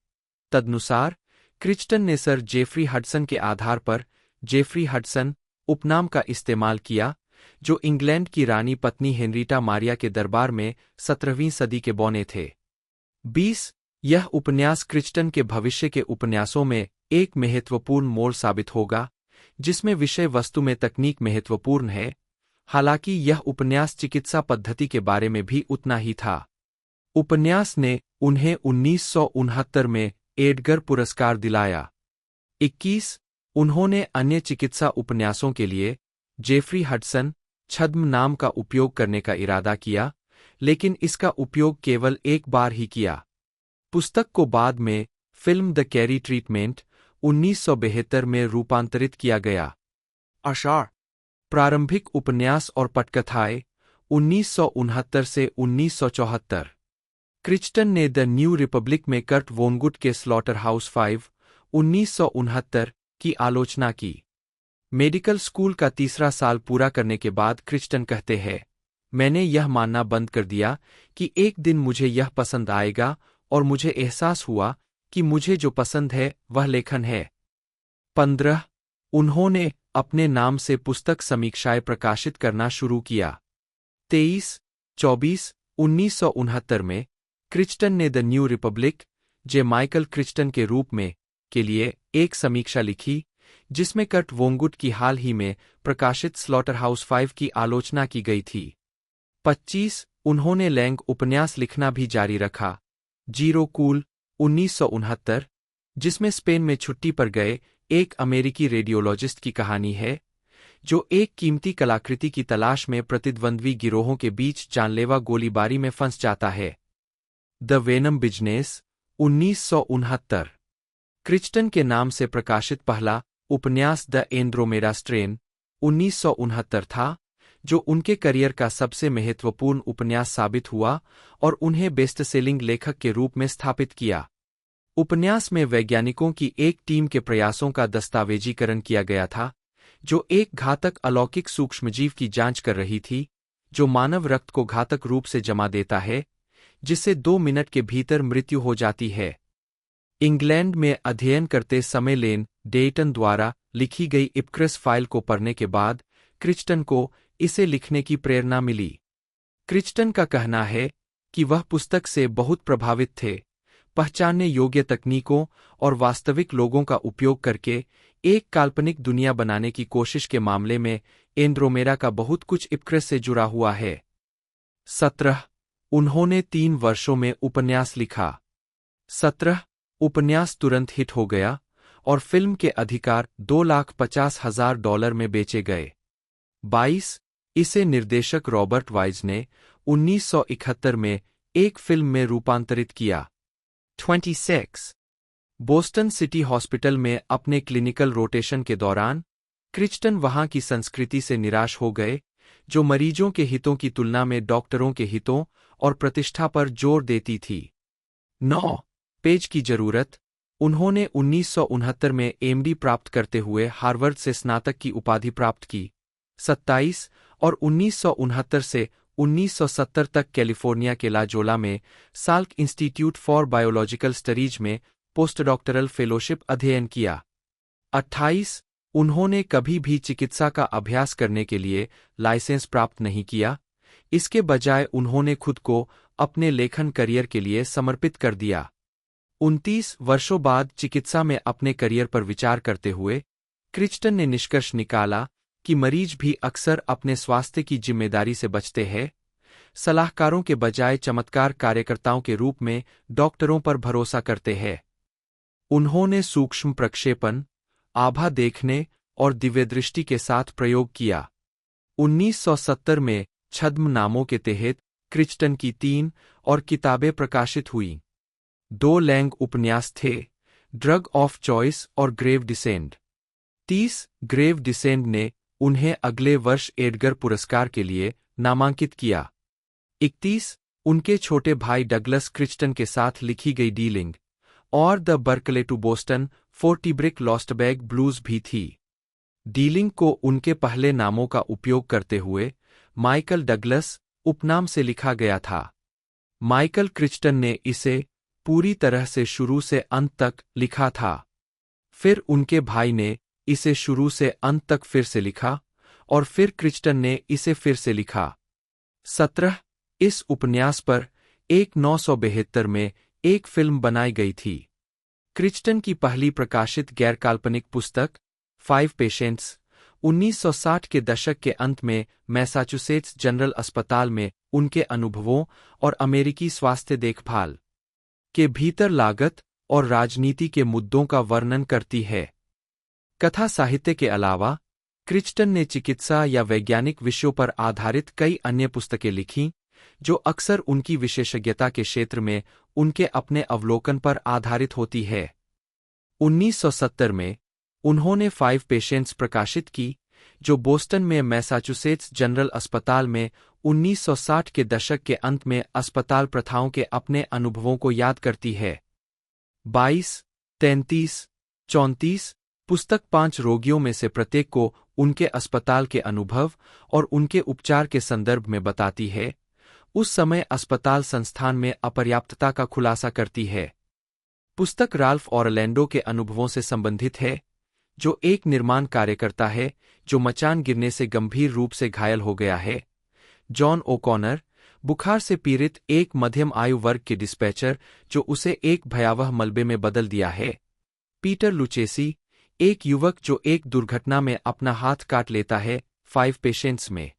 तदनुसार क्रिचटन ने सर जेफरी हडसन के आधार पर जेफरी हडसन उपनाम का इस्तेमाल किया, जो इंग्लैंड की रानी पत्नी हेनरीटा मारिया के दरबार में 17वीं सदी के बौने थे। 20 यह उपन्यास क्रिचटन के भविष्य के उपन्यासों में एक महत्वपूर्ण मोड़ साबित होगा, जिसमें विषय वस्तु में तकनीक महत्वपूर्ण है, हालांकि यह उपन्यास चिकित्सा पद्धति के बारे में भी उतना ही था। उपन्यास ने उन्हें 1969 में एडगर पुरस्कार दिलाया। 21 उन्होंने अन्य चिकित्सा उपन्यासों के लिए जेफरी हडसन छद्म नाम का उपयोग करने का इरादा किया, लेकिन इसका उपयोग केवल एक बार ही किया। पुस्तक को बाद में फिल्म द कैरी ट्रीटमेंट 1972 में रूपांतरित किया गया। 22. प्रारंभिक उपन्यास और पटकथाएं 1969 से 1974। क्रिचटन ने द न्यू रिपब्लिक में कर्ट वोनगुट के स्लॉटर हाउस 5 1969 की आलोचना की। मेडिकल स्कूल का तीसरा साल पूरा करने के बाद क्रिचटन कहते हैं, मैंने यह मानना बंद कर दिया कि एक दिन मुझे यह पसंद आएगा, और मुझे एहसास हुआ कि मुझे जो पसंद है वह लेखन है। 15 उन्होंने अपने नाम से पुस्तक समीक्षाएं प्रकाशित करना शुरू किया। 23-24-1969 में क्रिचटन ने The New Republic J Michael Crichton के रूप में के लिए एक समीक्षा लिखी, जिसमें कर्ट वोंगुट की हाल ही में प्रकाशित स्लॉटरहाउस 5 की आलोचना की गई थी। 25 उन्होंने लैंग उपन्यास लिखना भी जारी रखा, जीरो कूल 1969, जिसमें स्पेन में छुट्टी पर गए एक अमेरिकी रेडियोलॉजिस्ट की कहानी है, जो एक कीमती कलाकृति की तलाश में प्रतिद्वंद्वी गिरोहों के बीच जानलेवा गोलीबारी में फंस जाता है। द वेनम बिजनेस 1969 क्रिचटन के नाम से प्रकाशित पहला उपन्यास द एंड्रोमेडा स्ट्रेन 1969 था, जो उनके करियर का सबसे महत्वपूर्ण उपन्यास साबित हुआ और उन्हें बेस्ट सेलिंग लेखक के रूप में स्थापित किया। उपन्यास में वैज्ञानिकों की एक टीम के प्रयासों का दस्तावेजीकरण किया गया था, जो एक घातक अलौकिक सूक्ष्मजीव की जांच कर रही थी, जो मानव रक्त को घातक रूप से जमा देता है, जिससे 2 मिनट के भीतर मृत्यु हो जाती है। इंग्लैंड में अध्ययन करते समय लेन डेटन द्वारा लिखी गई इपक्रस फाइल को पढ़ने के बाद क्रिचटन को इसे लिखने की प्रेरणा मिली। क्रिचटन का कहना है कि वह पुस्तक से बहुत प्रभावित थे, पहचानने योग्य तकनीकों और वास्तविक लोगों का उपयोग करके एक काल्पनिक दुनिया बनाने की कोशिश के मामले में एंड्रोमेडा का बहुत कुछ इपक्रस से जुड़ा हुआ है। 17 उन्होंने 3 वर्षों में उपन्यास लिखा। 17 उपन्यास तुरंत हिट हो गया और फिल्म के अधिकार $250,000 में बेचे गए। 22 इसे निर्देशक रॉबर्ट वाइज ने 1971 में एक फिल्म में रूपांतरित किया। 26 बोस्टन सिटी हॉस्पिटल में अपने क्लिनिकल रोटेशन के दौरान क्रिचटन वहां की संस्कृति से निराश हो गए, जो मरीजों के हितों की तुलना में डॉक्टरों के हितों और प्रतिष्ठा पर जोर देती थी। 9 पेज की जरूरत उन्होंने 1969 में एमडी प्राप्त करते हुए हार्वर्ड से स्नातक की उपाधि प्राप्त की। 27 और 1969 से 1970 तक कैलिफोर्निया के लाजोला में Salk institute for biological studies में पोस्टडॉक्टरल फेलोशिप अध्ययन किया। 28 उन्होंने कभी भी चिकित्सा का अभ्यास करने के लिए लाइसेंस प्राप्त नहीं किया, इसके बजाय उन्होंने खुद को अपने लेखन करियर के लिए समर्पित कर दिया। 29 वर्षों बाद चिकित्सा में अपने करियर पर विचार करते हुए क्रिचटन ने निष्कर्ष निकाला कि मरीज भी अक्सर अपने स्वास्थ्य की जिम्मेदारी से बचते हैं, सलाहकारों के बजाय चमत्कार कार्यकर्ताओं के रूप में डॉक्टरों पर भरोसा करते हैं। उन्होंने सूक्ष्म प्रक्षेपण, आभा देखने और दिव्यदृष्टि के साथ प्रयोग किया। 1970 में छद्म नामों के तहत क्रिचटन की 3 और किताबें प्रकाशित हुई। 2 लैंग उपन्यास थे, ड्रग ऑफ चॉइस और ग्रेव डिसेंड। 30 ग्रेव डिसेंड ने उन्हें अगले वर्ष एडगर पुरस्कार के लिए नामांकित किया। 31 उनके छोटे भाई डगलस क्रिचटन के साथ लिखी गई डीलिंग और The Berkeley to Boston 40 Brick Lost Bag Blues भी थी। डीलिंग को उनके पहले नामों का उपयोग करते हुए माइकल डगलस उपनाम से लिखा गया था। माइकल क्रिचटन ने इसे पूरी तरह से शुरू से अंत तक लिखा था। फिर उनके भाई ने इसे शुरू से अंत तक फिर से लिखा और फिर क्रिचटन ने इसे फिर से लिखा। 17 इस उपन्यास पर 1972 में एक फिल्म बनाई गई थी। क्रिचटन की पहली प्रकाशित गैर-काल्पनिक पुस्तक 5 पेशेंट्स 1960 के दशक के अंत में मैसाचुसेट्स जनरल अस्पताल में उनके अनुभवों और अमेरिकी स्वास्थ्य देखभाल के भीतर लागत और राजनीति के मुद्दों का वर्णन करती है। कथा साहित्य के अलावा क्रिचटन ने चिकित्सा या वैज्ञानिक विषयों पर आधारित कई अन्य पुस्तकें लिखीं, जो अक्सर उनकी विशेषज्ञता के क्षेत्र में उनके अपने अवलोकन पर आधारित होती है। 1970 में उन्होंने 5 पेशेंट्स प्रकाशित की, जो बोस्टन में मैसाचुसेट्स जनरल अस्पताल में 1960 के दशक के अंत में अस्पताल प्रथाओं के अपने अनुभवों को याद करती है। 22, 33, 34 पुस्तक 5 रोगियों में से प्रत्येक को उनके अस्पताल के अनुभव और उनके उपचार के संदर्भ में बताती है। उस समय अस्पताल संस्थान में अपर्याप्तता का खुलासा करती है। पुस्तक राल्फ ऑरलैंडो के अनुभवों से संबंधित है, जो एक निर्माण कार्यकर्ता है जो मचान गिरने से गंभीर रूप से घायल हो गया है। जॉन ओकॉनर, बुखार से पीड़ित एक मध्यम आयु वर्ग के डिस्पैचर जो उसे एक भयावह मलबे में बदल दिया है। पीटर लुचेसी, एक युवक जो एक दुर्घटना में अपना हाथ काट लेता है। 5 पेशेंट्स में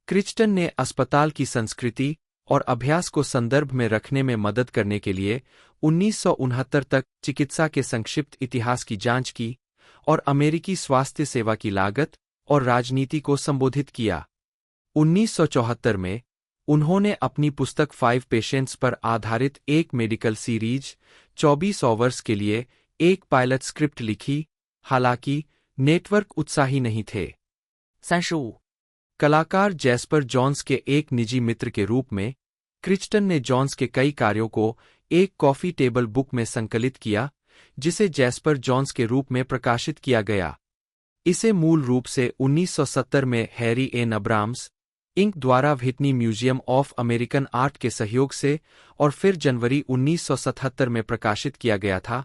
क्रिस्टन ने अस्पताल की संस्कृति और अभ्यास को संदर्भ में रखने में मदद करने के लिए 1969 तक चिकित्सा के संक्षिप्त इतिहास की जांच की और अमेरिकी स्वास्थ्य सेवा की लागत और राजनीति को संबोधित किया। 1974 में उन्होंने अपनी पुस्तक 5 पेशेंट्स पर आधारित एक मेडिकल सीरीज 24 आवर्स के लिए एक पायलट स्क्रिप्ट लिखी, हालांकि नेटवर्क उत्साही नहीं थे। 35. कलाकार जैस्पर जॉन्स के एक निजी मित्र के रूप में क्रिस्टन ने जॉन्स के कई कार्यों को एक कॉफी टेबल बुक में संकलित किया, जिसे जैस्पर जॉन्स के रूप में प्रकाशित किया गया। इसे मूल रूप से 1970 में हैरी एन अब्राम्स इंक द्वारा Whitney museum of American art के सहयोग से और फिर जनवरी 1977 में प्रकाशित किया गया था,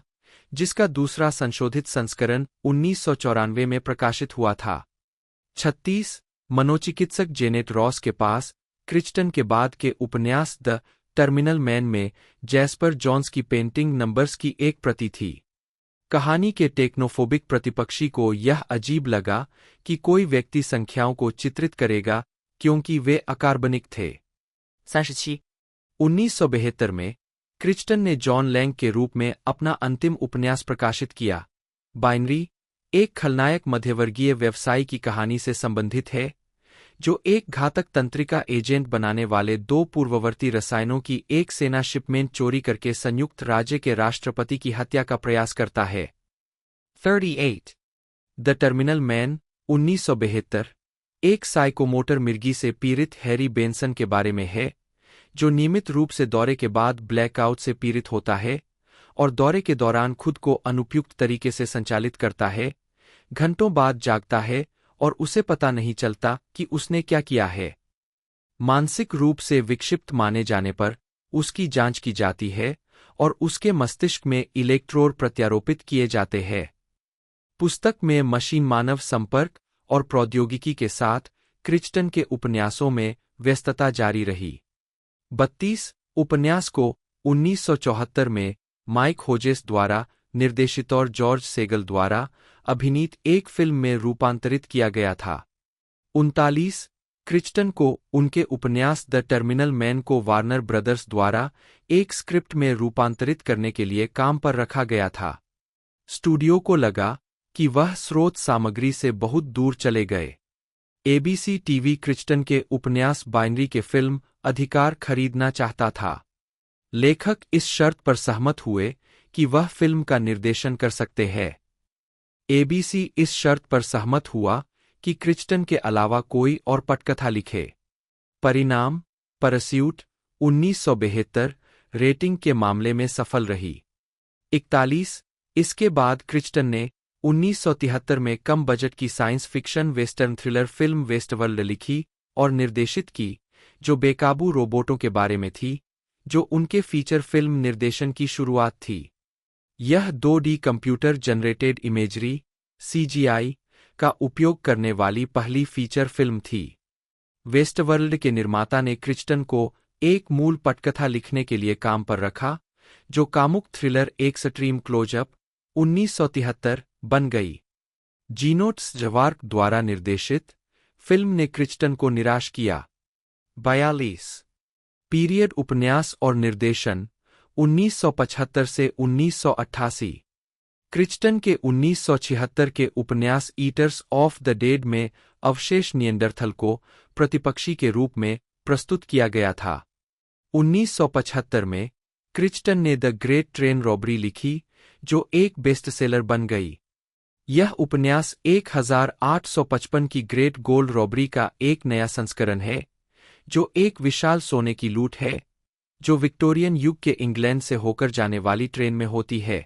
जिसका दूसरा संशोधित संस्करण 1994 में प्रकाशित हुआ था। 36 मनोचिकित्सक जेनेट रॉस के पास क्रिस्टन के बाद के उपन्यास द टर्मिनल मैन में जैस्पर जॉन्स की पेंटिंग नंबर्स की एक प्रति थी। कहानी के टेक्नोफोबिक प्रतिपक्षी को यह अजीब लगा कि कोई व्यक्ति संख्याओं को चित्रित करेगा क्योंकि वे अकार्बनिक थे। 37. 1972 में क्रिस्टन ने जॉन लैंग के रूप में अपना अंतिम उपन्यास प्रकाशित किया। बाइनरी, एक खलनायक मध्यवर्गीय व्यवसायी की कहानी से संबंधित है, जो एक घातक तंत्रिका एजेंट बनाने वाले 2 पूर्ववर्ती रसायनों की एक सेना शिपमेंट चोरी करके संयुक्त राज्य के राष्ट्रपति की हत्या का प्रयास करता है। 38. द टर्मिनल मैन 1972 एक साइकोमोटर मिर्गी से पीड़ित हैरी बेंसन के बारे में है, जो नियमित रूप से दौरे के बाद ब्लैकआउट से पीड़ित होता है और दौरे के दौरान खुद को अनुपयुक्त तरीके से संचालित करता है, घंटों बाद जागता है और उसे पता नहीं चलता कि उसने क्या किया है। मानसिक रूप से विक्षिप्त माने जाने पर उसकी जांच की जाती है और उसके मस्तिष्क में इलेक्ट्रोड प्रत्यारोपित किए जाते हैं। पुस्तक में मशीन मानव संपर्क और प्रौद्योगिकी के साथ क्रिस्टन के उपन्यासों में व्यस्तता जारी रही। 32 उपन्यास को 1974 में माइक होजेस द्वारा निर्देशित और जॉर्ज सेगल द्वारा अभिनीत एक फिल्म में रूपांतरित किया गया था। 39 क्रिस्टन को उनके उपन्यास द टर्मिनल मैन को वार्नर ब्रदर्स द्वारा एक स्क्रिप्ट में रूपांतरित करने के लिए काम पर रखा गया था। स्टूडियो को लगा कि वह स्रोत सामग्री से बहुत दूर चले गए। एबीसी टीवी क्रिस्टन के उपन्यास बाइनरी के फिल्म अधिकार खरीदना चाहता था। लेखक इस शर्त पर सहमत हुए कि वह फिल्म का निर्देशन कर सकते हैं। एबीसी इस शर्त पर सहमत हुआ कि क्रिस्टन के अलावा कोई और पटकथा लिखे। परिणाम, परस्यूट 1972 रेटिंग के मामले में सफल रही। 41 इसके बाद क्रिस्टन ने 1973 में कम बजट की science fiction western thriller film Westworld लिखी और निर्देशित की, जो बेकाबू रोबोटों के बारे में थी, जो उनके फीचर फिल्म निर्देशन की शुरुआत थी। यह 2D computer generated imagery (CGI) का उपयोग करने वाली पहली फीचर फिल्म थी। वेस्टवर्ल्ड के निर्माता ने क्रिस्टन को एक मूल पटकथा लिखने के लिए काम पर रखा, जो कामुक थ्रिलर एक्सट्रीम क्लोजअप 1973 बन गई। जीनोट्स जवार्क द्वारा निर्देशित फिल्म ने क्रिस्टन को निराश किया। 42 पीरियड उपन्यास और निर्देशन 1975 से 1988। क्रिस्टन के 1976 के उपन्यास ईटर्स ऑफ द डेड में अवशेष नियंडरथल को प्रतिपक्षी के रूप में प्रस्तुत किया गया था। 1975 में क्रिस्टन ने द ग्रेट ट्रेन रॉबरी लिखी, जो एक बेस्टसेलर बन गई। यह उपन्यास 1855 की ग्रेट गोल्ड रॉबरी का एक नया संस्करण है, जो एक विशाल सोने की लूट है, जो विक्टोरियन युग के इंग्लैंड से होकर जाने वाली ट्रेन में होती है।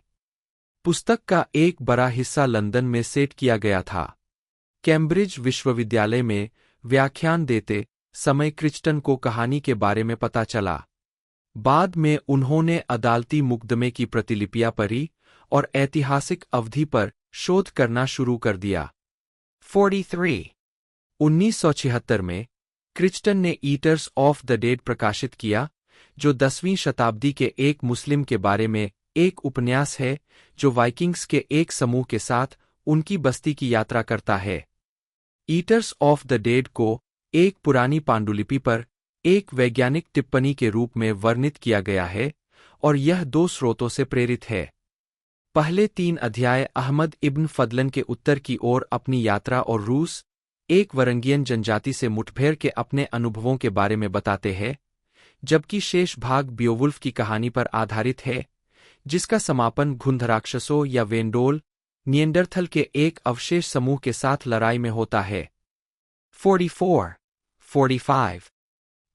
पुस्तक का एक बड़ा हिस्सा लंदन में सेट किया गया था। कैम्ब्रिज विश्वविद्यालय में व्याख्यान देते समय क्रिस्टन को कहानी के बारे में पता चला। बाद में उन्होंने अदालती मुकदमे की प्रतिलिपियां पढ़ी और ऐतिहासिक अवधि पर शोध करना शुरू कर दिया। 43. 1976 में क्रिचटन ने ईटर्स ऑफ द डेड प्रकाशित किया, जो 10वीं शताब्दी के एक मुस्लिम के बारे में एक उपन्यास है जो वाइकिंग्स के एक समूह के साथ उनकी बस्ती की यात्रा करता है। ईटर्स ऑफ द डेड को एक पुरानी पांडुलिपि पर एक वैज्ञानिक टिप्पणी के रूप में वर्णित किया गया है और यह 2 स्रोतों से प्रेरित है। पहले 3 अध्याय अहमद इब्न फदलन के उत्तर की ओर अपनी यात्रा और रूस, एक वरंगियन जनजाति से मुठभेड़ के अपने अनुभवों के बारे में बताते हैं, जबकि शेष भाग बियोवुल्फ की कहानी पर आधारित है, जिसका समापन घुंधराक्षसों या वेंडोल, निएंडरथल के एक अवशेष समूह के साथ लड़ाई में होता है। 44. 45.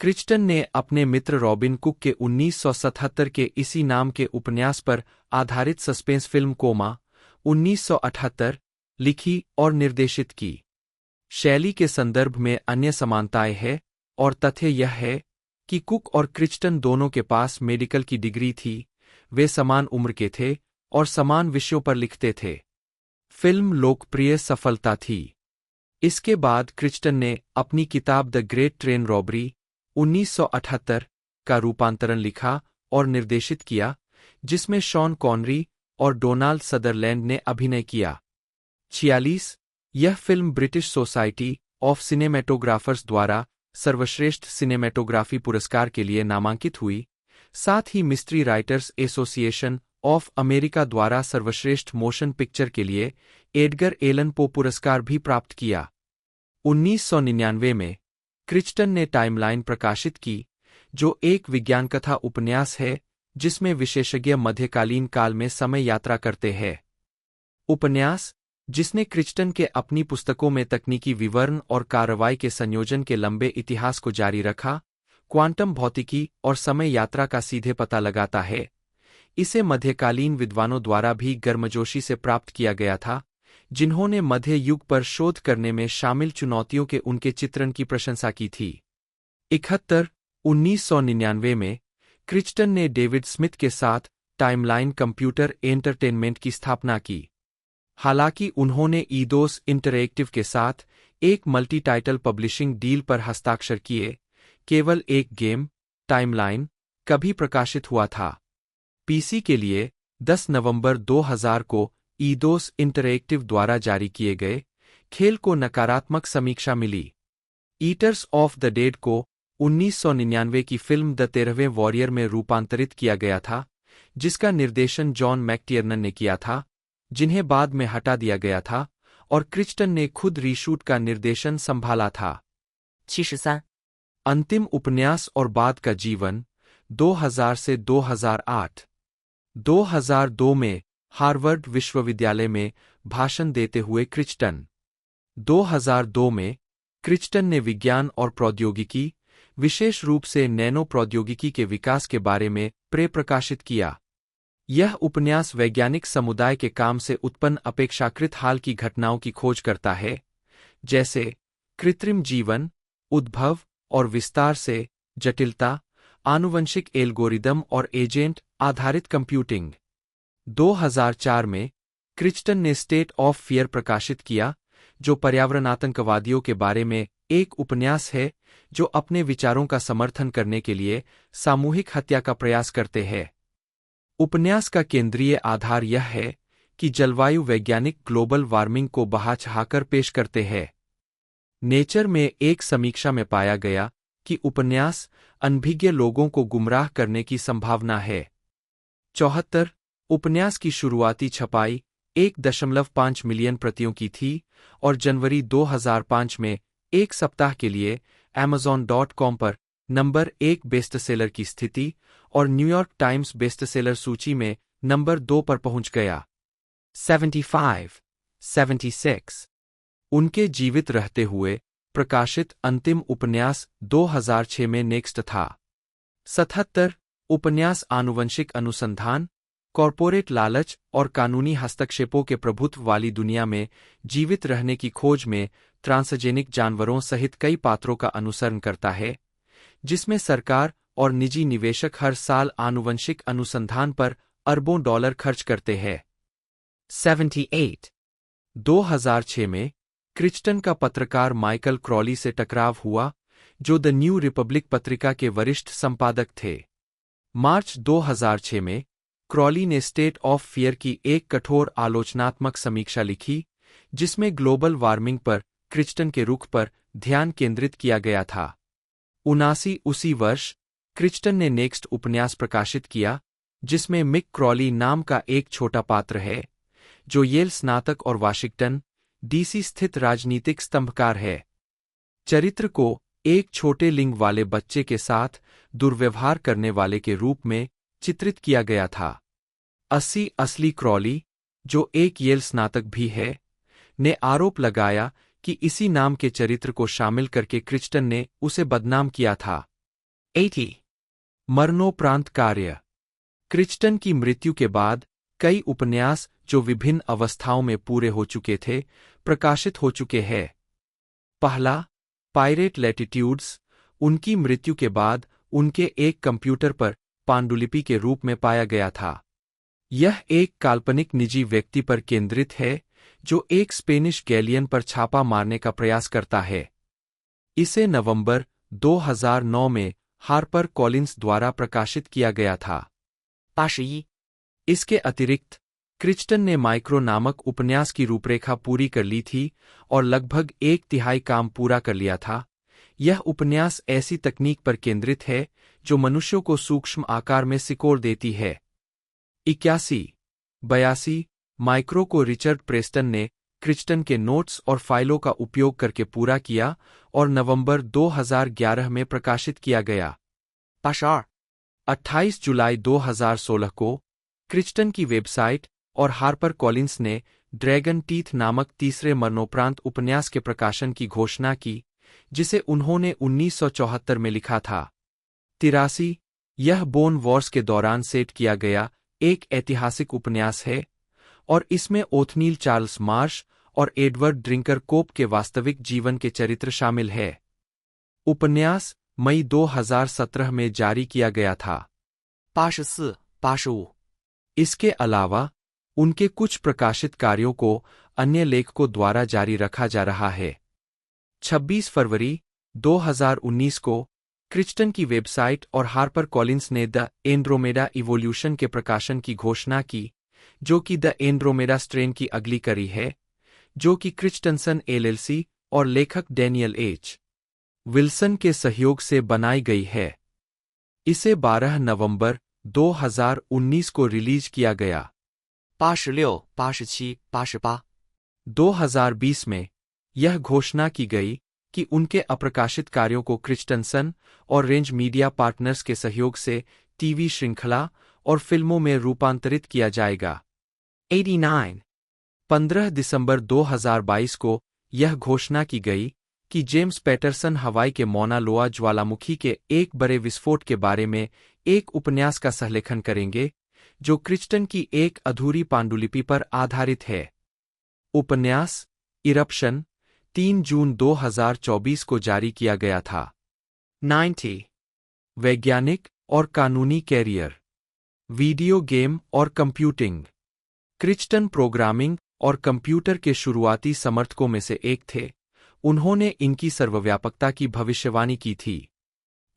क्रिचटन ने अपने मित्र रॉबिन कुक के 1977 के इसी नाम के उपन्यास पर आधारित सस्पेंस फिल्म कोमा 1978 लिखी और निर्देशित की। शैली के संदर्भ में अन्य समानताएं हैं और तथ्य यह है कि कुक और क्रिचटन दोनों के पास मेडिकल की डिग्री थी, वे समान उम्र के थे और समान विषयों पर लिखते थे। फिल्म लोकप्रिय सफलता थी। इसके बाद क्रिचटन ने अपनी किताब द ग्रेट ट्रेन रॉबरी 1978 का रूपांतरण लिखा और निर्देशित किया, जिसमें शॉन कॉनरी और डोनाल्ड सदरलैंड ने अभिनय किया। 46. यह फिल्म ब्रिटिश सोसाइटी ऑफ सिनेमेटोग्राफर्स द्वारा सर्वश्रेष्ठ सिनेमेटोग्राफी पुरस्कार के लिए नामांकित हुई, साथ ही Mystery Writers Association of America द्वारा सर्वश्रेष्ठ मोशन पिक्चर के लिए एडगर एलन पो पुरस्कार भी प्राप्त किया। 1999 में क्रिचटन ने टाइमलाइन प्रकाशित की, जो एक विज्ञान कथा उपन्यास है जिसमें विशेषज्ञ मध्यकालीन काल में समय यात्रा करते हैं। उपन्यास, जिसने क्रिचटन के अपनी पुस्तकों में तकनीकी विवरण और कार्रवाई के संयोजन के लंबे इतिहास को जारी रखा, क्वांटम भौतिकी और समय यात्रा का सीधे पता लगाता है। इसे मध्यकालीन विद्वानों द्वारा भी गर्मजोशी से प्राप्त किया गया था, जिन्होंने मध्य युग पर शोध करने में शामिल चुनौतियों के उनके चित्रण की प्रशंसा की थी। 71. 1999 में क्रिचटन ने डेविड स्मिथ के साथ टाइमलाइन कंप्यूटर एंटरटेनमेंट की स्थापना की। हालांकि उन्होंने ईदोस इंटरैक्टिव के साथ एक मल्टी टाइटल पब्लिशिंग डील पर हस्ताक्षर किए, केवल एक गेम, टाइमलाइन, कभी प्रकाशित हुआ था। पीसी के लिए 10 नवंबर 2000 को ईदोस इंटरैक्टिव द्वारा जारी किए गए खेल को नकारात्मक समीक्षा मिली। ईटर्स ऑफ द डेड को 1999 की फिल्म द 13वें वॉरियर में रूपांतरित किया गया था, जिसका निर्देशन जॉन मैकटियर्नन ने किया था, जिन्हें बाद में हटा दिया गया था, और क्रिचटन ने खुद रीशूट का निर्देशन संभाला था। 73. अंतिम उपन्यास और बाद का जीवन 2000 से 2008. 2002 में हार्वर्ड विश्वविद्यालय में भाषण देते हुए क्रिचटन। 2002 में क्रिचटन ने विज्ञान और प्रौद्योगिकी, विशेष रूप से नैनो प्रौद्योगिकी के विकास के बारे में प्रकाशित किया। यह उपन्यास वैज्ञानिक समुदाय के काम से उत्पन्न अपेक्षाकृत हाल की घटनाओं की खोज करता है, जैसे कृत्रिम जीवन, उद्भव और विस्तार से जटिलता, आनुवंशिक एल्गोरिदम और एजेंट आधारित कंप्यूटिंग। 2004 में क्रिचटन ने स्टेट ऑफ फियर प्रकाशित किया, जो पर्यावरण आतंकवादियों के बारे में एक उपन्यास है जो अपने विचारों का समर्थन करने के लिए सामूहिक हत्या का प्रयास करते हैं। उपन्यास का केंद्रीय आधार यह है कि जलवायु वैज्ञानिक ग्लोबल वार्मिंग को बहा-चढ़ाकर पेश करते हैं। नेचर में एक समीक्षा में पाया गया कि उपन्यास अनभिज्ञ लोगों को गुमराह करने की संभावना है। 74. उपन्यास की शुरुआती छपाई 1.5 मिलियन प्रतियों की थी और जनवरी 2005 में एक सप्ताह के लिए Amazon.com पर नंबर 1 बेस्टसेलर की स्थिति और न्यूयॉर्क टाइम्स बेस्टसेलर सूची में नंबर 2 पर पहुंच गया। 75. 76. उनके जीवित रहते हुए प्रकाशित अंतिम उपन्यास 2006 में नेक्स्ट था। 77. उपन्यास आनुवंशिक अनुसंधान, कॉरपोरेट लालच और कानूनी हस्तक्षेपों के प्रभुत्व वाली दुनिया में जीवित रहने की खोज में ट्रांसजेनिक जानवरों सहित कई पात्रों का अनुसरण करता है, जिसमें सरकार और निजी निवेशक हर साल आनुवंशिक अनुसंधान पर अरबों डॉलर खर्च करते हैं। 78. 2006 में क्रिचटन का पत्रकार माइकल क्रॉली से टकराव हुआ, जो द न्यू रिपब्लिक पत्रिका के वरिष्ठ संपादक थे। मार्च 2006 में क्रॉली ने स्टेट ऑफ फियर की एक कठोर आलोचनात्मक समीक्षा लिखी, जिसमें ग्लोबल वार्मिंग पर क्रिचटन के रुख पर ध्यान केंद्रित किया गया था। उसी वर्ष क्रिचटन ने नेक्स्ट उपन्यास प्रकाशित किया, जिसमें मिक क्रॉली नाम का एक छोटा पात्र है, जो येल स्नातक और वाशिंगटन, डीसी स्थित राजनीतिक स्तंभकार है। चरित्र को एक छोटे लिंग वाले बच्चे के साथ दुर्व्यवहार करने वाले के रूप में चित्रित किया गया था। असली क्रॉली, जो एक येल स्नातक भी है, ने आरोप लगाया कि इसी नाम के चरित्र को शामिल करके क्रिचटन ने उसे बदनाम किया था। 80. मरणोपरांत कार्य। क्रिचटन की मृत्यु के बाद कई उपन्यास जो विभिन्न अवस्थाओं में पूरे हो चुके थे, प्रकाशित हो चुके हैं। पहला, पायरेट लैटिट्यूड्स, उनकी मृत्यु के बाद उनके एक कंप्यूटर पर पांडुलिपि के रूप में पाया गया था। यह एक काल्पनिक निजी व्यक्ति पर केंद्रित है, जो एक स्पेनिश गैलियन पर छापा मारने का प्रयास करता है। इसे नवंबर 2009 में हार्पर कॉलिंस द्वारा प्रकाशित किया गया था। 81. इसके अतिरिक्त क्रिचटन ने माइक्रो नामक उपन्यास की रूपरेखा पूरी कर ली थी और लगभग 1/3 काम पूरा कर लिया था। यह उपन्यास ऐसी तकनीक पर केंद्रित है जो मनुष्यों को सूक्ष्म आकार में सिकोड़ देती है। 81-82 माइक्रो को रिचर्ड प्रेस्टन ने क्रिचटन के नोट्स और फाइलों का उपयोग करके पूरा किया और नवंबर 2011 में प्रकाशित किया गया। 82. 28 जुलाई 2016 को क्रिचटन की वेबसाइट और हार्पर कॉलिंस ने ड्रैगन टीथ नामक तीसरे मरणोपरांत उपन्यास के प्रकाशन की घोषणा की, जिसे उन्होंने 1974 में लिखा था। 83 यह बोन वॉर्स के दौरान सेट किया गया एक ऐतिहासिक उपन्यास है और इसमें ओथनील चार्ल्स मार्श और एडवर्ड ड्रिंकर कोप के वास्तविक जीवन के चरित्र शामिल है। उपन्यास मई 2017 में जारी किया गया था। 84. 85. इसके अलावा उनके कुछ प्रकाशित कार्यों को अन्य लेखकों द्वारा जारी रखा जा रहा है। 26 फरवरी 2019 को क्रिचटन की वेबसाइट और हार्पर कॉलिंस ने द एंड्रोमेडा इवोल्यूशन के प्रकाशन की घोषणा की, जो कि द एंड्रोमेडा स्ट्रेन की अगली कड़ी है, जो कि क्रिचटनसन एलएलसी और लेखक डैनियल एच. विल्सन के सहयोग से बनाई गई है। इसे 12 नवंबर 2019 को रिलीज किया गया। 86. 87. 88. 2020 में यह घोषणा की गई कि उनके अप्रकाशित कार्यों को क्रिचटनसन और रेंज मीडिया पार्टनर्स के सहयोग से टीवी श्रृंखला और फिल्मों में रूपांतरित किया जाएगा। 89. 15 दिसंबर 2022 को यह घोषणा की गई कि जेम्स पैटरसन हवाई के मौना लोआ ज्वालामुखी के एक बड़े विस्फोट के बारे में एक उपन्यास का सहलेखन करेंगे, जो क्रिचटन की एक अधूरी पांडुलिपि पर आधारित है। उपन्यास इरप्शन 3 जून 2024 को जारी किया गया था। 90. वैज्ञानिक और कानूनी कैरियर। वीडियो गेम और कंप्यूटिंग। क्रिचटन प्रोग्रामिंग और कंप्यूटर के शुरुआती समर्थकों में से एक थे। उन्होंने इनकी सर्वव्यापकता की भविष्यवाणी की थी।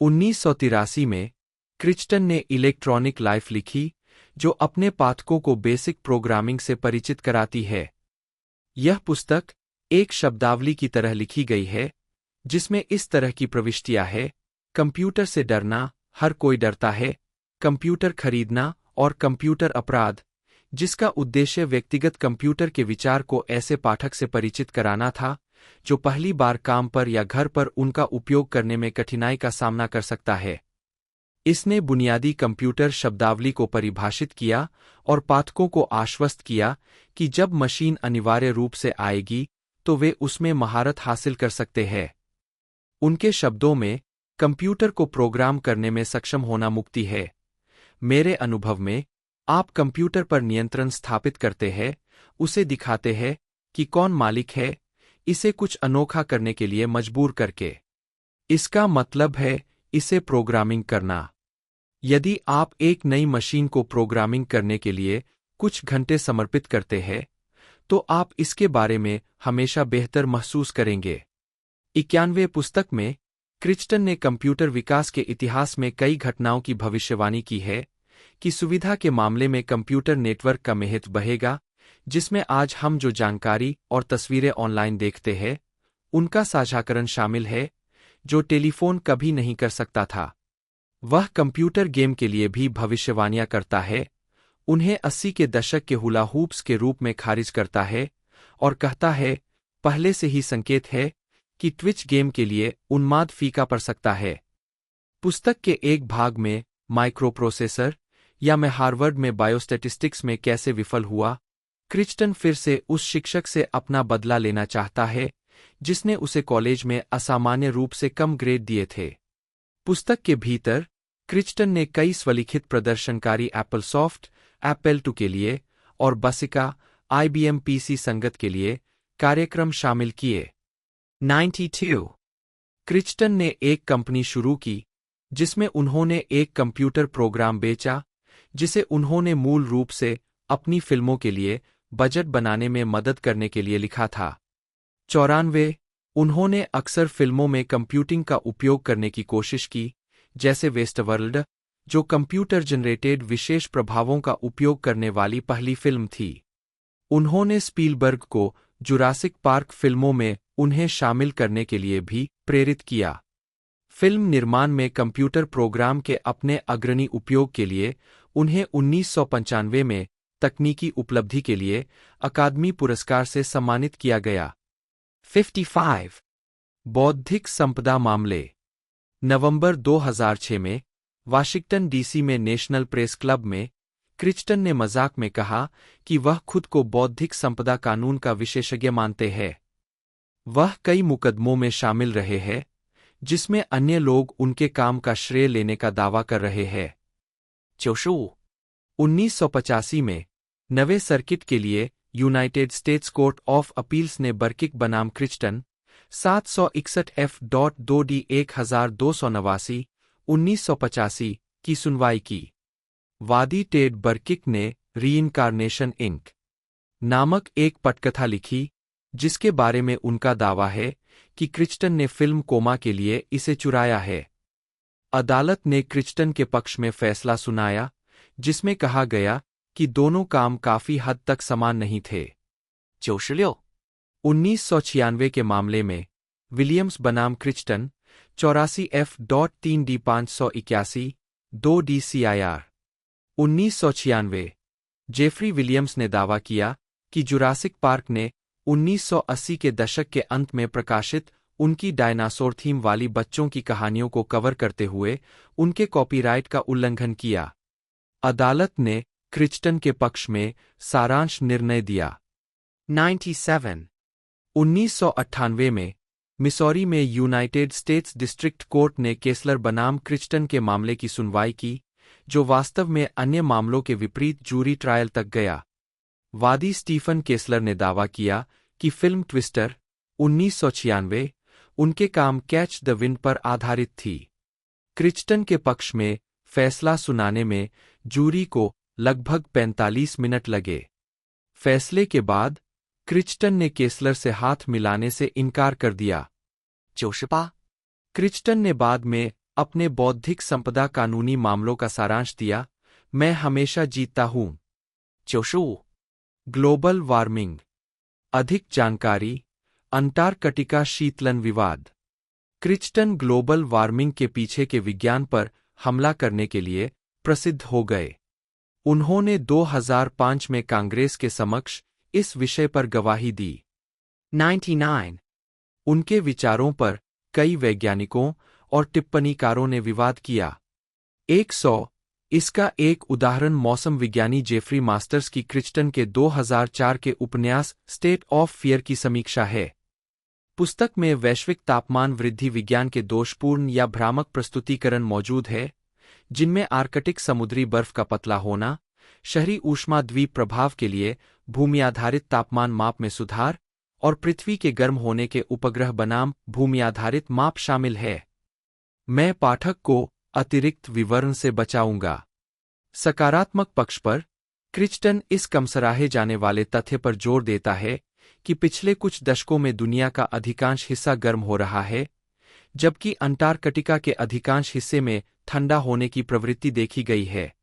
1983 में क्रिचटन ने इलेक्ट्रॉनिक लाइफ लिखी, जो अपने पाठकों को बेसिक प्रोग्रामिंग से परिचित कराती है। यह पुस्तक एक शब्दावली की तरह लिखी गई है, जिसमें इस तरह की प्रविष्टियां हैं: कंप्यूटर से डरना, हर कोई डरता है, कंप्यूटर खरीदना और कंप्यूटर अपराध, जिसका उद्देश्य व्यक्तिगत कंप्यूटर के विचार को ऐसे पाठक से परिचित कराना था जो पहली बार काम पर या घर पर उनका उपयोग करने में कठिनाई का सामना कर सकता है। इसने बुनियादी कंप्यूटर शब्दावली को परिभाषित किया और पाठकों को आश्वस्त किया कि जब मशीन अनिवार्य रूप से आएगी तो वे उसमें महारत हासिल कर सकते हैं। उनके शब्दों में, कंप्यूटर को प्रोग्राम करने में सक्षम होना मुक्ति है। मेरे अनुभव में, आप कंप्यूटर पर नियंत्रण स्थापित करते हैं, उसे दिखाते हैं कि कौन मालिक है, इसे कुछ अनोखा करने के लिए मजबूर करके। इसका मतलब है इसे प्रोग्रामिंग करना। यदि आप एक नई मशीन को प्रोग्रामिंग करने के लिए कुछ घंटे समर्पित करते हैं, तो आप इसके बारे में हमेशा बेहतर महसूस करेंगे। 91 पुस्तक में क्रिचटन ने कंप्यूटर विकास के इतिहास में कई घटनाओं की भविष्यवाणी की है कि सुविधा के मामले में कंप्यूटर नेटवर्क का महत्व बढ़ेगा, जिसमें आज हम जो जानकारी और तस्वीरें ऑनलाइन देखते हैं उनका साझाकरण शामिल है, जो टेलीफोन कभी नहीं कर सकता था। वह कंप्यूटर गेम के लिए भी भविष्यवाणियां करता है, उन्हें 80 के दशक के हुला हूप्स के रूप में खारिज करता है और कहता है, पहले से ही संकेत है कि ट्विच गेम के लिए उन्माद फीका पड़ सकता है। पुस्तक के एक भाग में माइक्रोप्रोसेसर या मैं हार्वर्ड में बायोस्टैटिस्टिक्स में कैसे विफल हुआ, क्रिचटन फिर से उस शिक्षक से अपना बदला लेना चाहता है जिसने उसे कॉलेज में असामान्य रूप से कम ग्रेड दिए थे। पुस्तक के भीतर क्रिचटन ने कई स्वलिखित प्रदर्शनकारी एप्पलसॉफ्ट, एप्पल II के लिए और बसिका, IBM PC संगत के लिए कार्यक्रम शामिल किए। 92. क्रिचटन ने एक कंपनी शुरू की जिसमें उन्होंने एक कंप्यूटर प्रोग्राम बेचा जिसे उन्होंने मूल रूप से अपनी फिल्मों के लिए बजट बनाने में मदद करने के लिए लिखा था। 94 उन्होंने अक्सर फिल्मों में कंप्यूटिंग का उपयोग करने की कोशिश की, जैसे वेस्टवर्ल्ड, जो कंप्यूटर जनरेटेड विशेष प्रभावों का उपयोग करने वाली पहली फिल्म थी। उन्होंने स्पीलबर्ग को जुरासिक पार्क फिल्मों में उन्हें शामिल करने के लिए भी प्रेरित किया। फिल्म निर्माण में कंप्यूटर प्रोग्राम के अपने अग्रणी उपयोग के लिए उन्हें 1995 में तकनीकी उपलब्धि के लिए अकादमी पुरस्कार से सम्मानित किया गया। 55. बौद्धिक संपदा मामले। नवंबर 2006 में वाशिंगटन DC में नेशनल प्रेस क्लब में क्रिचटन ने मजाक में कहा कि वह खुद को बौद्धिक संपदा कानून का विशेषज्ञ मानते हैं। वह कई मुकदमों में शामिल रहे हैं जिसमें अन्य लोग उनके काम का श्रेय लेने का दावा कर रहे हैं। 95. 1985 में नवे सर्किट के लिए United states court of appeals ने बर्किक बनाम क्रिचटन 761F.2D 1289 1985 की सुनवाई की। वादी टेड बर्किक ने रीइनकार्नेशन इंक नामक एक पटकथा लिखी जिसके बारे में उनका दावा है कि क्रिचटन ने फिल्म कोमा के लिए इसे चुराया है। अदालत ने क्रिचटन के पक्ष में फैसला सुनाया जिसमें कहा गया कि दोनों काम काफी हद तक समान नहीं थे। 96. 1996 के मामले में विलियम्स बनाम क्रिचटन 84F.3D 581 2D CIR। 1996 Jeffrey Williams ने दावा किया कि जुरासिक पार्क ने 1980 के दशक के अंत में प्रकाशित उनकी डायनासोर थीम वाली बच्चों की कहानियों को कवर करते हुए उनके कॉपीराइट का उल्लंघन किया। अदालत ने क्रिचटन के पक्ष में सारांश निर्णय दिया। 97. 1998 में मिसौरी में यूनाइटेड स्टेट्स डिस्ट्रिक्ट कोर्ट ने केसलर बनाम क्रिचटन के मामले की सुनवाई की, जो वास्तव में अन्य मामलों के विपरीत जूरी ट्रायल तक गया। वादी स्टीफन केसलर ने दावा किया कि फिल्म ट्विस्टर 1996 उनके काम कैच द विंड पर आधारित थी। क्रिचटन के पक्ष में फैसला सुनाने में जूरी को लगभग 45 मिनट लगे। फैसले के बाद क्रिचटन ने केसलर से हाथ मिलाने से इनकार कर दिया। 98. क्रिचटन ने बाद में अपने बौद्धिक संपदा कानूनी मामलों का सारांश दिया, मैं हमेशा जीतता हूं। 95. Global warming. अधिक जानकारी अंटार्कटिका शीतलन विवाद। क्रिचटन ग्लोबल वार्मिंग के पीछे के विज्ञान पर हमला करने के लिए प्रसिद्ध हो गए। उन्होंने 2005 में कांग्रेस के समक्ष इस विषय पर गवाही दी। 99. उनके विचारों पर कई वैज्ञानिकों और टिप्पणीकारों ने विवाद किया। 100 इसका एक उदाहरण मौसम विज्ञानी जेफरी मास्टर्स की क्रिचटन के 2004 के उपन्यास स्टेट ऑफ फियर की समीक्षा है। पुस्तक में वैश्विक तापमान वृद्धि विज्ञान के दोषपूर्ण या भ्रामक प्रस्तुतिकरण मौजूद है, जिनमें आर्कटिक समुद्री बर्फ का पतला होना, शहरी ऊष्माद्वीप प्रभाव के लिए भूमि आधारित तापमान माप में सुधार और पृथ्वी के गर्म होने के उपग्रह बनाम भूमि आधारित माप शामिल है। मैं पाठक को अतिरिक्त विवरण से बचाऊंगा। सकारात्मक पक्ष पर क्रिस्टन इस कम सराहे जाने वाले तथ्य पर जोर देता है कि पिछले कुछ दशकों में दुनिया का अधिकांश हिस्सा गर्म हो रहा है, जबकि अंटार्कटिका के अधिकांश हिस्से में ठंडा होने की प्रवृत्ति देखी गई है।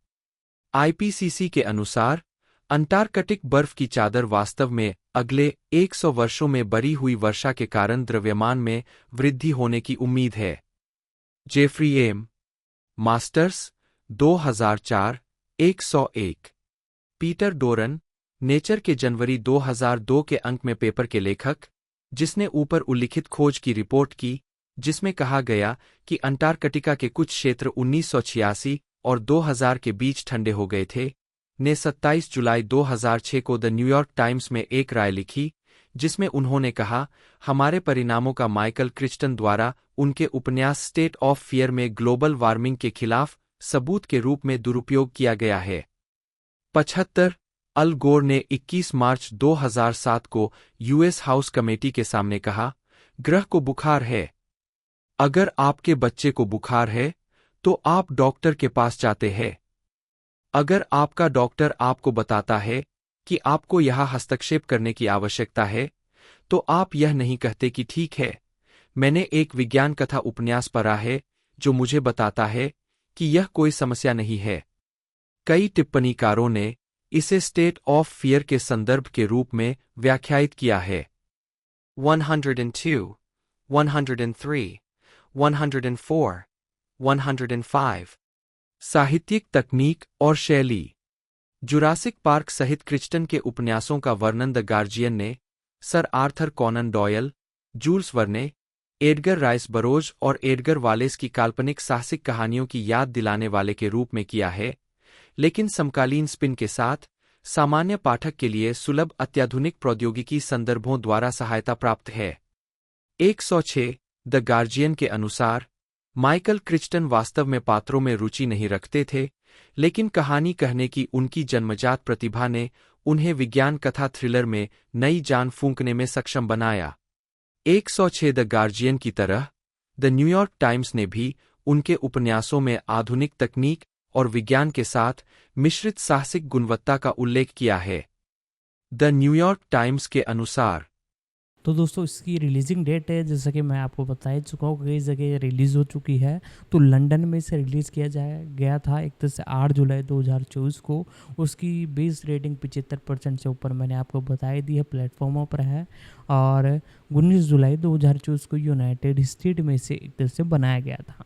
आईपीसीसी के अनुसार अंटार्कटिक बर्फ की चादर वास्तव में अगले 100 वर्षों में बरी हुई वर्षा के कारण द्रव्यमान में वृद्धि होने की उम्मीद है। Jeffrey M. Masters 2004 101। Peter Doran, Nature के जनवरी 2002 के अंक में पेपर के लेखक, जिसने ऊपर उल्लिखित खोज की रिपोर्ट की, जिसमें कहा गया कि अंटार्कटिका के कुछ क्षेत्र 1986 और 2000 के बीच ठंडे हो गए थे, ने 27 जुलाई 2006 को द न्यूयॉर्क टाइम्स में एक राय लिखी, जिसमें उन्होंने कहा, हमारे परिणामों का माइकल क्रिस्टन द्वारा उनके उपन्यास स्टेट ऑफ फियर में ग्लोबल वार्मिंग के खिलाफ सबूत के रूप में दुरुपयोग किया गया है। 75 अल गोर ने 21 मार्च 2007 को यूएस हाउस कमेटी के सामने कहा, ग्रह को बुखार है। अगर आपके बच्चे को बुखार है, तो आप डॉक्टर के पास जाते हैं। अगर आपका डॉक्टर आपको बताता है कि आपको यहां हस्तक्षेप करने की आवश्यकता है, तो आप यह नहीं कहते कि ठीक है, मैंने एक विज्ञान कथा उपन्यास पढ़ा है जो मुझे बताता है कि यह कोई समस्या नहीं है। कई टिप्पणीकारों ने इसे स्टेट ऑफ फियर के संदर्भ के रूप में व्याख्यायित किया है। 102, 103, 104, 105। साहित्यिक तकनीक और शैली। जुरासिक पार्क सहित क्रिस्टन के उपन्यासों का वर्णन द गार्जियन ने Sir Arthur Conan Doyle, Jules Verne, Edgar Rice Burroughs और एडगर वालेस की काल्पनिक साहसिक कहानियों की याद दिलाने वाले के रूप में किया है, लेकिन समकालीन स्पिन के साथ सामान्य पाठक के लिए सुलभ अत्याधुनिक प्रौद्योगिकी संदर्भों द्वारा सहायता प्राप्त है। 106 द गार्जियन के अनुसार माइकल क्रिस्टन वास्तव में पात्रों में रुचि नहीं रखते थे, लेकिन कहानी कहने की उनकी जन्मजात प्रतिभा ने उन्हें विज्ञान कथा थ्रिलर में नई जान फूंकने में सक्षम बनाया। 106 द गार्जियन की तरह द न्यूयॉर्क टाइम्स ने भी उनके उपन्यासों में आधुनिक तकनीक और विज्ञान के साथ मिश्रित साहसिक गुणवत्ता का उल्लेख किया है। द न्यूयॉर्क टाइम्स के अनुसार तो दोस्तों इसकी रिलीजिंग डेट है, जैसा कि मैं आपको बता चुका हूँ, कई जगह रिलीज़ हो चुकी है। तो लंदन में इसे रिलीज़ किया गया था 31 से 8 जुलाई 2024 को। उसकी बेस रेटिंग 75% से ऊपर मैंने आपको बताई दी है, प्लेटफॉर्मों पर है। और 19 जुलाई 2024 को यूनाइटेड स्टेट में इसे एक तरह से बनाया गया था।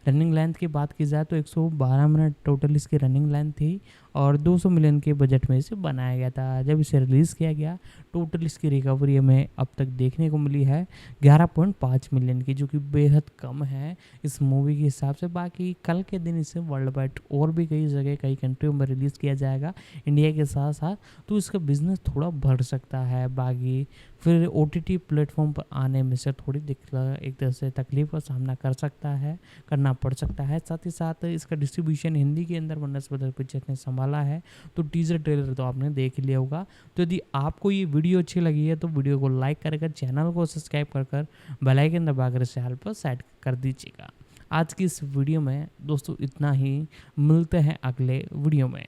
रनिंग लेंथ की बात की जाए तो 112 मिनट टोटल इसकी रनिंग लेंथ थी और 200 मिलियन के बजट में इसे बनाया गया था। जब इसे रिलीज़ किया गया टोटल इसकी रिकवरी हमें अब तक देखने को मिली है 11.5 मिलियन की, जो कि बेहद कम है इस मूवी के हिसाब से। बाकी कल के दिन इसे वर्ल्ड वाइड और भी कई जगह कई कंट्रियों में रिलीज़ किया जाएगा इंडिया के साथ साथ, तो इसका बिजनेस थोड़ा बढ़ सकता है। बाकी फिर OTT प्लेटफॉर्म पर आने में से थोड़ी एक तरह से तकलीफ का सामना करना पड़ सकता है। साथ ही साथ इसका डिस्ट्रीब्यूशन हिंदी के अंदर वनस ब्रदर्स पिक्चर्स ने संभाला है। तो टीजर ट्रेलर तो आपने देख लिया होगा। तो यदि आपको ये वीडियो अच्छी लगी है तो वीडियो को लाइक कर चैनल को सब्सक्राइब कर बेल आइकन दबाकर इसे ऑल पर सेट कर दीजिएगा। आज की इस वीडियो में दोस्तों इतना ही, मिलते हैं अगले वीडियो में।